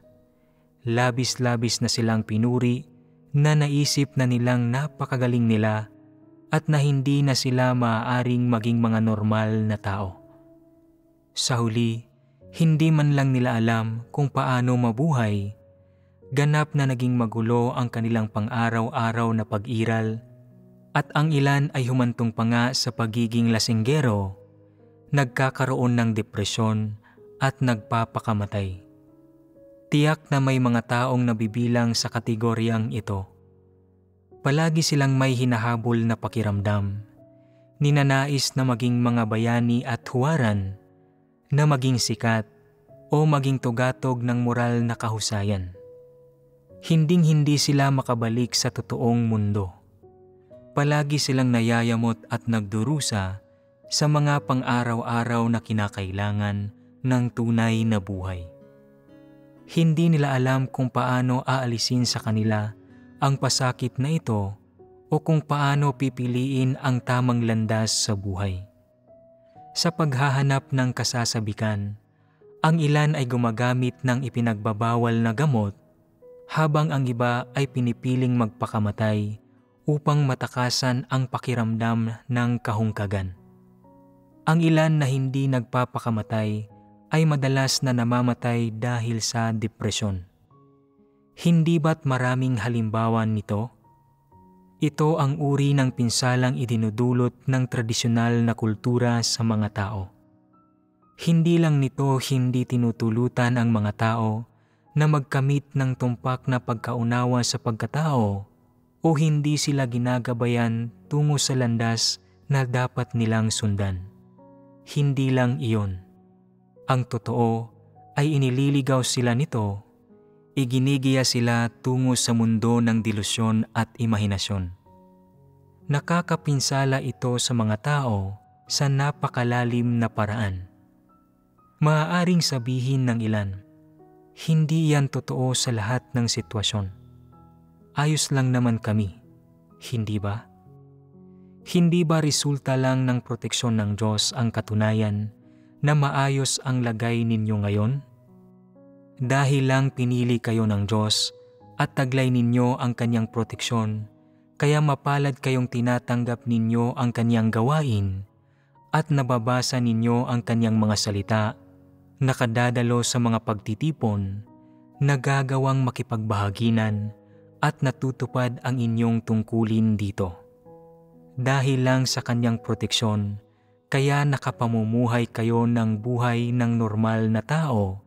Labis-labis na silang pinuri na naisip na nilang napakagaling nila at na hindi na sila maaaring maging mga normal na tao. Sa huli, hindi man lang nila alam kung paano mabuhay. Ganap na naging magulo ang kanilang pang-araw-araw na pag-iral at ang ilan ay humantong pa nga sa pagiging lasinggero, nagkakaroon ng depresyon at nagpapakamatay. Tiyak na may mga taong nabibilang sa kategoryang ito. Palagi silang may hinahabol na pakiramdam, ninanais na maging mga bayani at huwaran, na maging sikat o maging tugatog ng moral na kahusayan. Hinding-hindi sila makabalik sa totoong mundo. Palagi silang nayayamot at nagdurusa sa mga pang-araw-araw na kinakailangan ng tunay na buhay. Hindi nila alam kung paano aalisin sa kanila ang pasakit na ito o kung paano pipiliin ang tamang landas sa buhay. Sa paghahanap ng kasasabikan, ang ilan ay gumagamit ng ipinagbabawal na gamot habang ang iba ay pinipiling magpakamatay upang matakasan ang pakiramdam ng kahungkagan. Ang ilan na hindi nagpapakamatay ay madalas na namamatay dahil sa depresyon. Hindi ba't maraming halimbawa nito? Ito ang uri ng pinsalang idinudulot ng tradisyonal na kultura sa mga tao. Hindi lang nito hindi tinutulutan ang mga tao na magkamit ng tumpak na pagkaunawa sa pagkatao o hindi sila ginagabayan tungo sa landas na dapat nilang sundan. Hindi lang iyon. Ang totoo ay inililigaw sila nito. Iginigiya sila tungo sa mundo ng delusyon at imahinasyon. Nakakapinsala ito sa mga tao sa napakalalim na paraan. Maaaring sabihin ng ilan, hindi yan totoo sa lahat ng sitwasyon. Ayos lang naman kami, hindi ba? Hindi ba resulta lang ng proteksyon ng Diyos ang katunayan na maayos ang lagay ninyo ngayon? Dahil lang pinili kayo ng Diyos at taglay ninyo ang kanyang proteksyon, kaya mapalad kayong tinatanggap ninyo ang kanyang gawain at nababasa ninyo ang kanyang mga salita, nakadadalo sa mga pagtitipon, nagagawang makipagbahaginan at natutupad ang inyong tungkulin dito. Dahil lang sa kanyang proteksyon, kaya nakapamumuhay kayo ng buhay ng normal na tao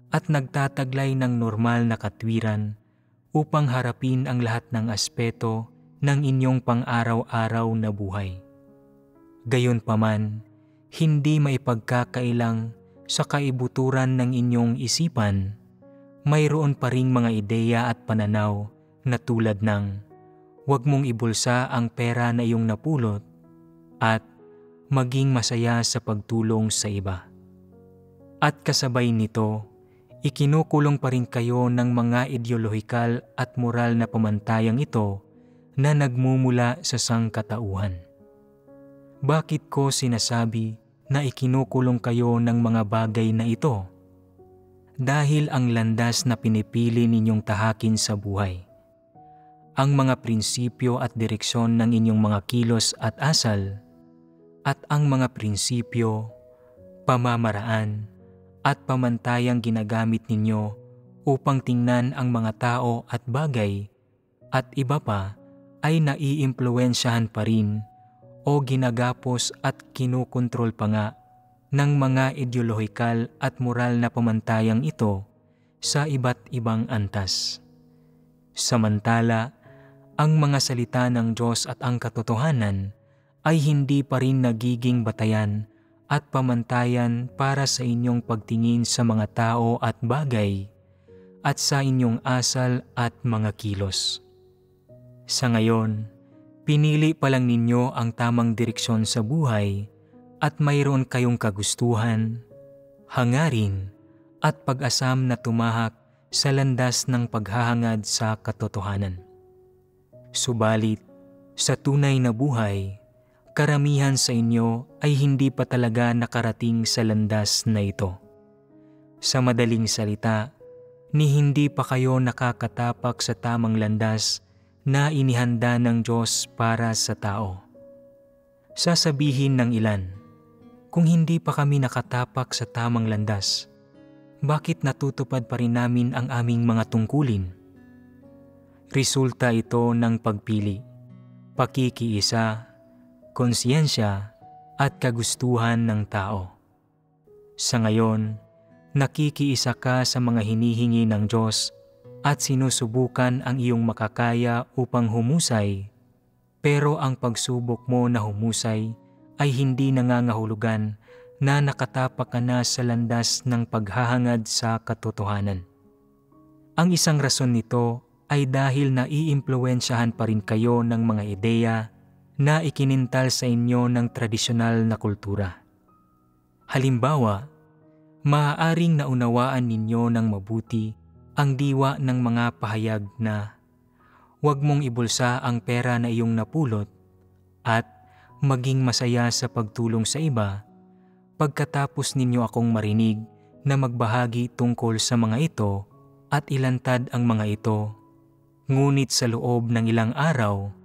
at nagtataglay ng normal na katwiran upang harapin ang lahat ng aspeto ng inyong pang-araw-araw na buhay. Gayunpaman, hindi maipagkakailang sa kaibuturan ng inyong isipan, mayroon pa ring mga ideya at pananaw na tulad ng huwag mong ibulsa ang pera na iyong napulot at maging masaya sa pagtulong sa iba. At kasabay nito, ikinukulong pa rin kayo ng mga ideolohikal at moral na pamantayang ito na nagmumula sa sangkatauhan. Bakit ko sinasabi na ikinukulong kayo ng mga bagay na ito? Dahil ang landas na pinipili ninyong tahakin sa buhay, ang mga prinsipyo at direksyon ng inyong mga kilos at asal, at ang mga prinsipyo, pamamaraan, at pamantayang ginagamit ninyo upang tingnan ang mga tao at bagay at iba pa ay naiimpluwensyahan pa rin o ginagapos at kinukontrol pa nga ng mga ideolohikal at moral na pamantayang ito sa iba't ibang antas. Samantala, ang mga salita ng Diyos at ang katotohanan ay hindi pa rin nagiging batayan at pamantayan para sa inyong pagtingin sa mga tao at bagay at sa inyong asal at mga kilos. Sa ngayon, pinili pa lang ninyo ang tamang direksyon sa buhay at mayroon kayong kagustuhan, hangarin at pag-asam na tumahak sa landas ng paghahangad sa katotohanan. Subalit, sa tunay na buhay, karamihan sa inyo ay hindi pa talaga nakarating sa landas na ito. Sa madaling salita, ni hindi pa kayo nakakatapak sa tamang landas na inihanda ng Diyos para sa tao. Sasabihin ng ilan, kung hindi pa kami nakatapak sa tamang landas, bakit natutupad pa rin namin ang aming mga tungkulin? Resulta ito ng pagpili, pakikiisa, konsyensya at kagustuhan ng tao. Sa ngayon, nakikiisa ka sa mga hinihingi ng Diyos at sinusubukan ang iyong makakaya upang humusay, pero ang pagsubok mo na humusay ay hindi nangangahulugan na nakatapak ka na sa landas ng paghahangad sa katotohanan. Ang isang rason nito ay dahil naiimpluwensyahan pa rin kayo ng mga ideya na ikinintal sa inyo ng tradisyonal na kultura. Halimbawa, maaaring naunawaan ninyo ng mabuti ang diwa ng mga pahayag na huwag mong ibulsa ang pera na iyong napulot at maging masaya sa pagtulong sa iba pagkatapos ninyo akong marinig na magbahagi tungkol sa mga ito at ilantad ang mga ito. Ngunit sa loob ng ilang araw,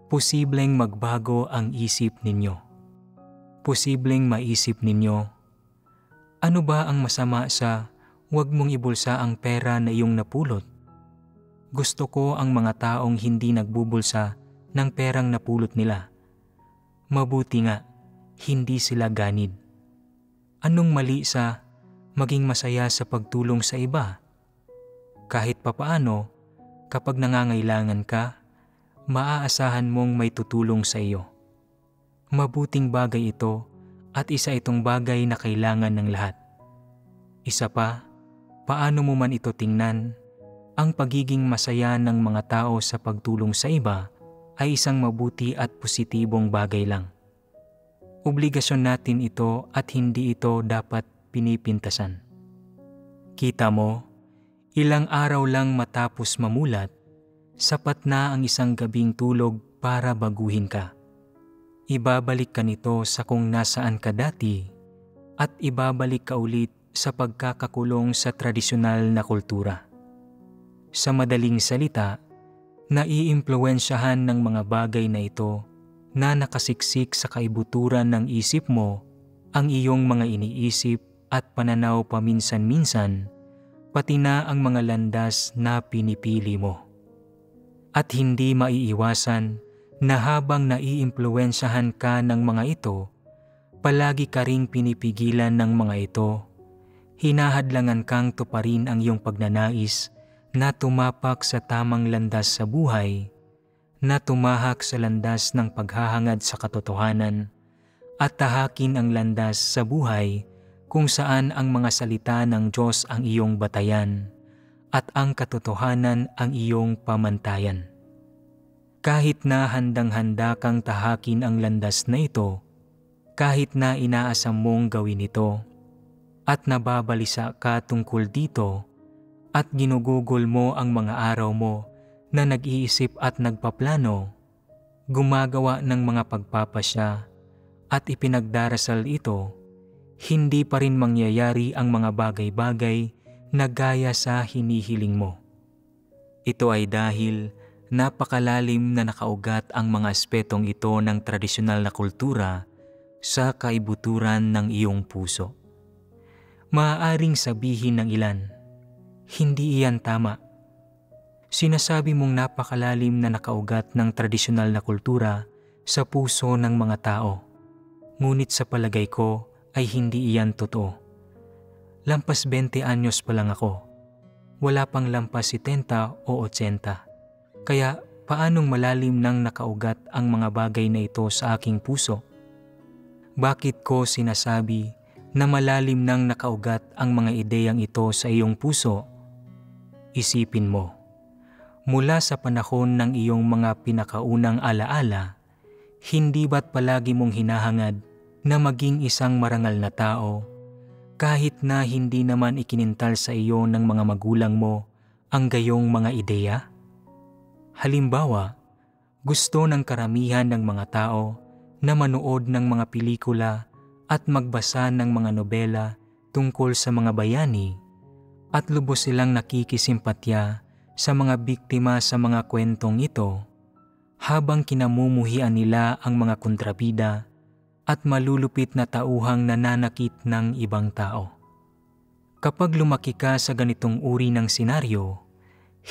posibleng magbago ang isip ninyo. Posibleng maisip ninyo, ano ba ang masama sa huwag mong ibulsa ang pera na iyong napulot? Gusto ko ang mga taong hindi nagbubulsa ng perang napulot nila. Mabuti nga, hindi sila ganid. Anong mali sa maging masaya sa pagtulong sa iba? Kahit papaano, kapag nangangailangan ka, maaasahan mong may tutulong sa iyo. Mabuting bagay ito at isa itong bagay na kailangan ng lahat. Isa pa, paano mo man ito tingnan, ang pagiging masaya ng mga tao sa pagtulong sa iba ay isang mabuti at positibong bagay lang. Obligasyon natin ito at hindi ito dapat pinipintasan. Kita mo, ilang araw lang matapos mamulat, sapat na ang isang gabing tulog para baguhin ka. Ibabalik ka nito sa kung nasaan ka dati at ibabalik ka ulit sa pagkakakulong sa tradisyonal na kultura. Sa madaling salita, naiimpluwensyahan ng mga bagay na ito na nakasiksik sa kaibuturan ng isip mo ang iyong mga iniisip at pananaw paminsan-minsan, pati na ang mga landas na pinipili mo. At hindi maiiwasan na habang naiimpluwensyahan ka ng mga ito, palagi ka ring pinipigilan ng mga ito, hinahadlangan kang tuparin ang iyong pagnanais na tumapak sa tamang landas sa buhay, na tumahak sa landas ng paghahangad sa katotohanan, at tahakin ang landas sa buhay kung saan ang mga salita ng Diyos ang iyong batayan at ang katotohanan ang iyong pamantayan. Kahit na handang-handa kang tahakin ang landas na ito, kahit na inaasam mong gawin ito, at nababalisa ka tungkol dito, at ginugugol mo ang mga araw mo na nag-iisip at nagpaplano, gumagawa ng mga pagpapasya at ipinagdarasal ito, hindi pa rin mangyayari ang mga bagay-bagay na gaya sa hinihiling mo. Ito ay dahil napakalalim na nakaugat ang mga aspetong ito ng tradisyonal na kultura sa kaibuturan ng iyong puso. Maaaring sabihin ng ilan, hindi iyan tama. Sinasabi mong napakalalim na nakaugat ng tradisyonal na kultura sa puso ng mga tao. Ngunit sa palagay ko ay hindi iyan totoo. Lampas 20 anyos pa lang ako. Wala pang lampas 70 o 80. Kaya paanong malalim nang nakaugat ang mga bagay na ito sa aking puso? Bakit ko sinasabi na malalim nang nakaugat ang mga ideyang ito sa iyong puso? Isipin mo, mula sa panahon ng iyong mga pinakaunang alaala, hindi ba't palagi mong hinahangad na maging isang marangal na tao, kahit na hindi naman ikinintal sa iyo ng mga magulang mo ang gayong mga ideya? Halimbawa, gusto ng karamihan ng mga tao na manood ng mga pelikula at magbasa ng mga nobela tungkol sa mga bayani at lubos silang nakikisimpatya sa mga biktima sa mga kwentong ito habang kinamumuhian nila ang mga kontrabida at malulupit na tauhang nananakit ng ibang tao. Kapag lumaki ka sa ganitong uri ng senaryo,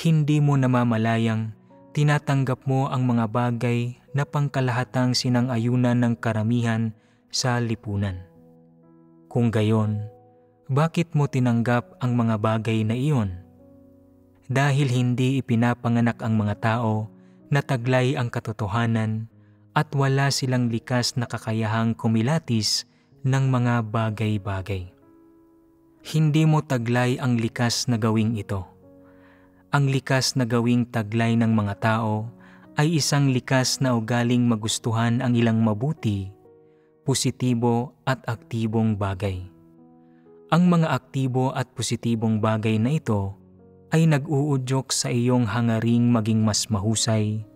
hindi mo namamalayang tinatanggap mo ang mga bagay na pangkalahatang sinang-ayunan ng karamihan sa lipunan. Kung gayon, bakit mo tinanggap ang mga bagay na iyon? Dahil hindi ipinapanganak ang mga tao na taglay ang katotohanan at wala silang likas na kakayahang kumilatis ng mga bagay-bagay. Hindi mo taglay ang likas na gawing ito. Ang likas na gawing taglay ng mga tao ay isang likas na ugaling magustuhan ang ilang mabuti, positibo at aktibong bagay. Ang mga aktibo at positibong bagay na ito ay nag-uudyok sa iyong hangaring maging mas mahusay,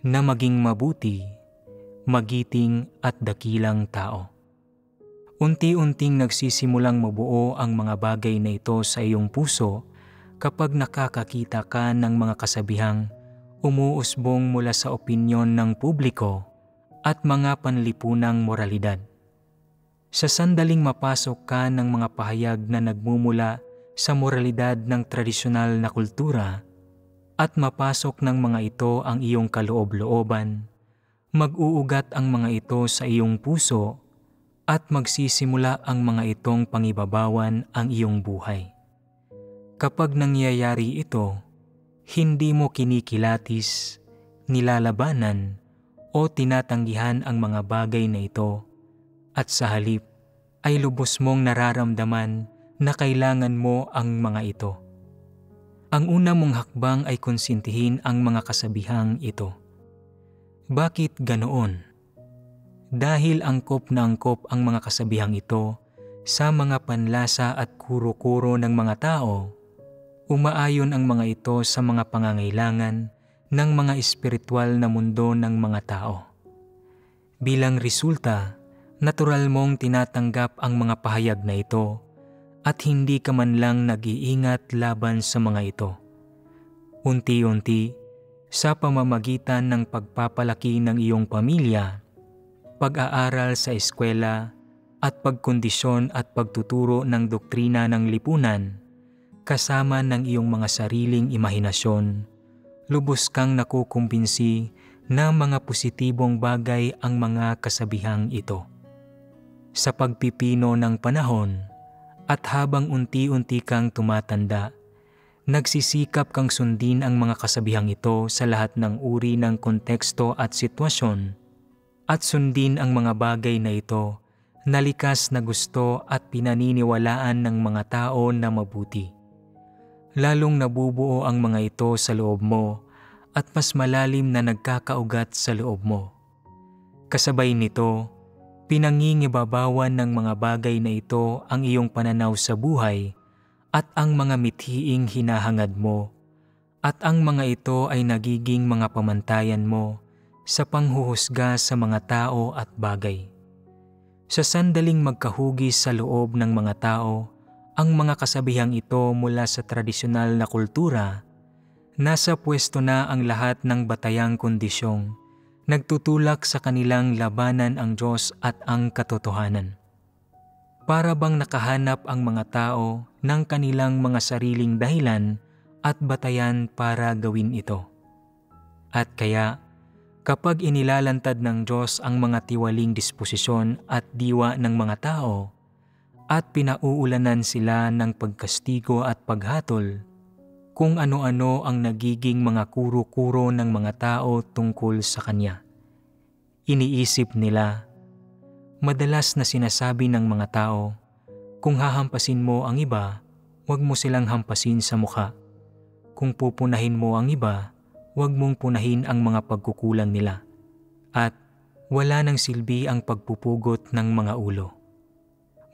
na maging mabuti, magiting at dakilang tao. Unti-unting nagsisimulang mabuo ang mga bagay na ito sa iyong puso kapag nakakakita ka ng mga kasabihang umuusbong mula sa opinyon ng publiko at mga panlipunang moralidad. Sa sandaling mapasok ka ng mga pahayag na nagmumula sa moralidad ng tradisyonal na kultura at mapasok ng mga ito ang iyong kaloob-looban, mag-uugat ang mga ito sa iyong puso at magsisimula ang mga itong pangibabawan ang iyong buhay. Kapag nangyayari ito, hindi mo kinikilatis, nilalabanan o tinatanggihan ang mga bagay na ito at sa halip ay lubos mong nararamdaman na kailangan mo ang mga ito. Ang una mong hakbang ay konsintihin ang mga kasabihang ito. Bakit ganoon? Dahil angkop na angkop ang mga kasabihang ito sa mga panlasa at kuro-kuro ng mga tao, umaayon ang mga ito sa mga pangangailangan ng mga espiritual na mundo ng mga tao. Bilang resulta, natural mong tinatanggap ang mga pahayag na ito at hindi ka man lang nag-iingat laban sa mga ito. Unti-unti, sa pamamagitan ng pagpapalaki ng iyong pamilya, pag-aaral sa eskwela at pagkondisyon at pagtuturo ng doktrina ng lipunan, kasama ng iyong mga sariling imahinasyon, lubos kang nakukumbinsi na mga positibong bagay ang mga kasabihang ito. Sa pagpipino ng panahon at habang unti-unti kang tumatanda, nagsisikap kang sundin ang mga kasabihang ito sa lahat ng uri ng konteksto at sitwasyon at sundin ang mga bagay na ito na likas na gusto at pinaniniwalaan ng mga tao na mabuti. Lalong nabubuo ang mga ito sa loob mo at mas malalim na nagkakaugat sa loob mo. Kasabay nito, pinangingibabawan ng mga bagay na ito ang iyong pananaw sa buhay at ang mga mithiing hinahangad mo, at ang mga ito ay nagiging mga pamantayan mo sa panghuhusga sa mga tao at bagay. Sa sandaling magkahugis sa loob ng mga tao, ang mga kasabihang ito mula sa tradisyonal na kultura, nasa pwesto na ang lahat ng batayang kondisyong, nagtutulak sa kanilang labanan ang Diyos at ang katotohanan. Para bang nakahanap ang mga tao ng kanilang mga sariling dahilan at batayan para gawin ito. At kaya, kapag inilalantad ng Diyos ang mga tiwaling disposisyon at diwa ng mga tao, at pinauulanan sila ng pagkastigo at paghatol, kung ano-ano ang nagiging mga kuro-kuro ng mga tao tungkol sa Kanya. Iniisip nila, madalas na sinasabi ng mga tao, kung hahampasin mo ang iba, huwag mo silang hampasin sa mukha. Kung pupunahin mo ang iba, huwag mong punahin ang mga pagkukulang nila. At wala nang silbi ang pagpupugot ng mga ulo.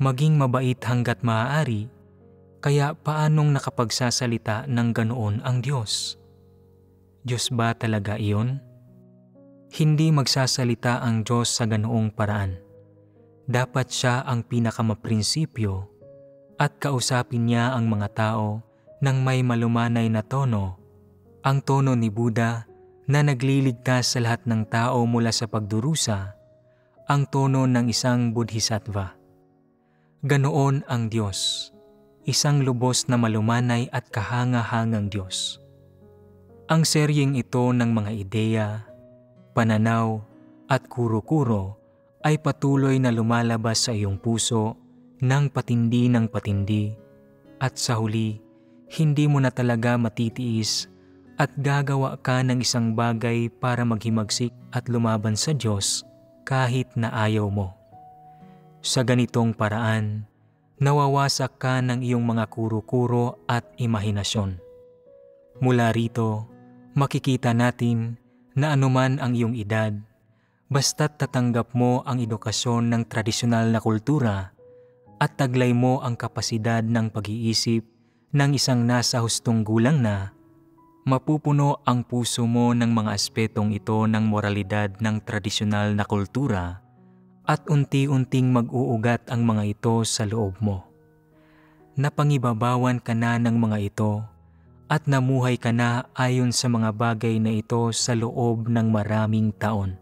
Maging mabait hanggat maaari, kaya paanong nakapagsasalita ng ganoon ang Diyos? Diyos ba talaga iyon? Hindi magsasalita ang Diyos sa ganoong paraan. Dapat siya ang pinakamaprinsipyo at kausapin niya ang mga tao ng may malumanay na tono, ang tono ni Buddha na nagliligtas sa lahat ng tao mula sa pagdurusa, ang tono ng isang Bodhisattva. Ganoon ang Diyos, isang lubos na malumanay at kahanga-hangang Diyos. Ang seryeng ito ng mga ideya, pananaw at kuro-kuro ay patuloy na lumalabas sa iyong puso ng patindi at sa huli, hindi mo na talaga matitiis at gagawa ka ng isang bagay para maghimagsik at lumaban sa Diyos kahit na ayaw mo. Sa ganitong paraan, nawawasak ka ng iyong mga kuro-kuro at imahinasyon. Mula rito, makikita natin na anuman ang iyong edad, basta't tatanggap mo ang edukasyon ng tradisyonal na kultura at taglay mo ang kapasidad ng pag-iisip ng isang nasa hustong gulang na, mapupuno ang puso mo ng mga aspetong ito ng moralidad ng tradisyonal na kultura at unti-unting mag-uugat ang mga ito sa loob mo. Napangibabawan ka na ng mga ito at namuhay ka na ayon sa mga bagay na ito sa loob ng maraming taon.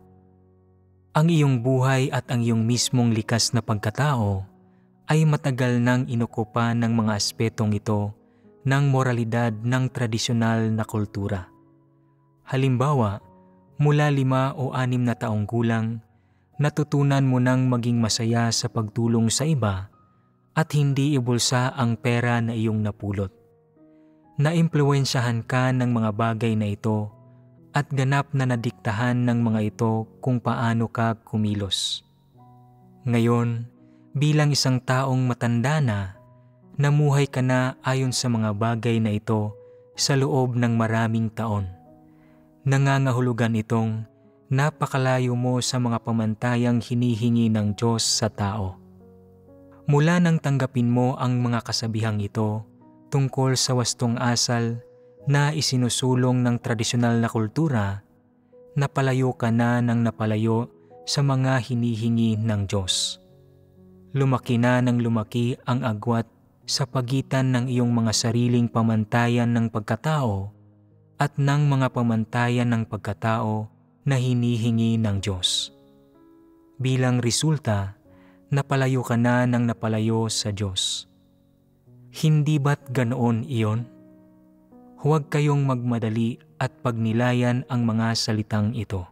Ang iyong buhay at ang iyong mismong likas na pagkatao ay matagal nang inukupan ng mga aspetong ito ng moralidad ng tradisyonal na kultura. Halimbawa, mula 5 o 6 na taong gulang, natutunan mo nang maging masaya sa pagtulong sa iba at hindi ibulsa ang pera na iyong napulot. Naimpluwensyahan ka ng mga bagay na ito at ganap na nadiktahan ng mga ito kung paano ka kumilos. Ngayon, bilang isang taong matanda na, namuhay ka na ayon sa mga bagay na ito sa loob ng maraming taon. Nangangahulugan itong napakalayo mo sa mga pamantayang hinihingi ng Diyos sa tao. Mula nang tanggapin mo ang mga kasabihang ito tungkol sa wastong asal na isinusulong ng tradisyonal na kultura, napalayo ka na ng napalayo sa mga hinihingi ng Diyos. Lumaki na ng lumaki ang agwat sa pagitan ng iyong mga sariling pamantayan ng pagkatao at ng mga pamantayan ng pagkatao na hinihingi ng Diyos. Bilang resulta, napalayo ka na ng napalayo sa Diyos. Hindi ba't ganoon iyon? Huwag kayong magmadali at pagnilayan ang mga salitang ito.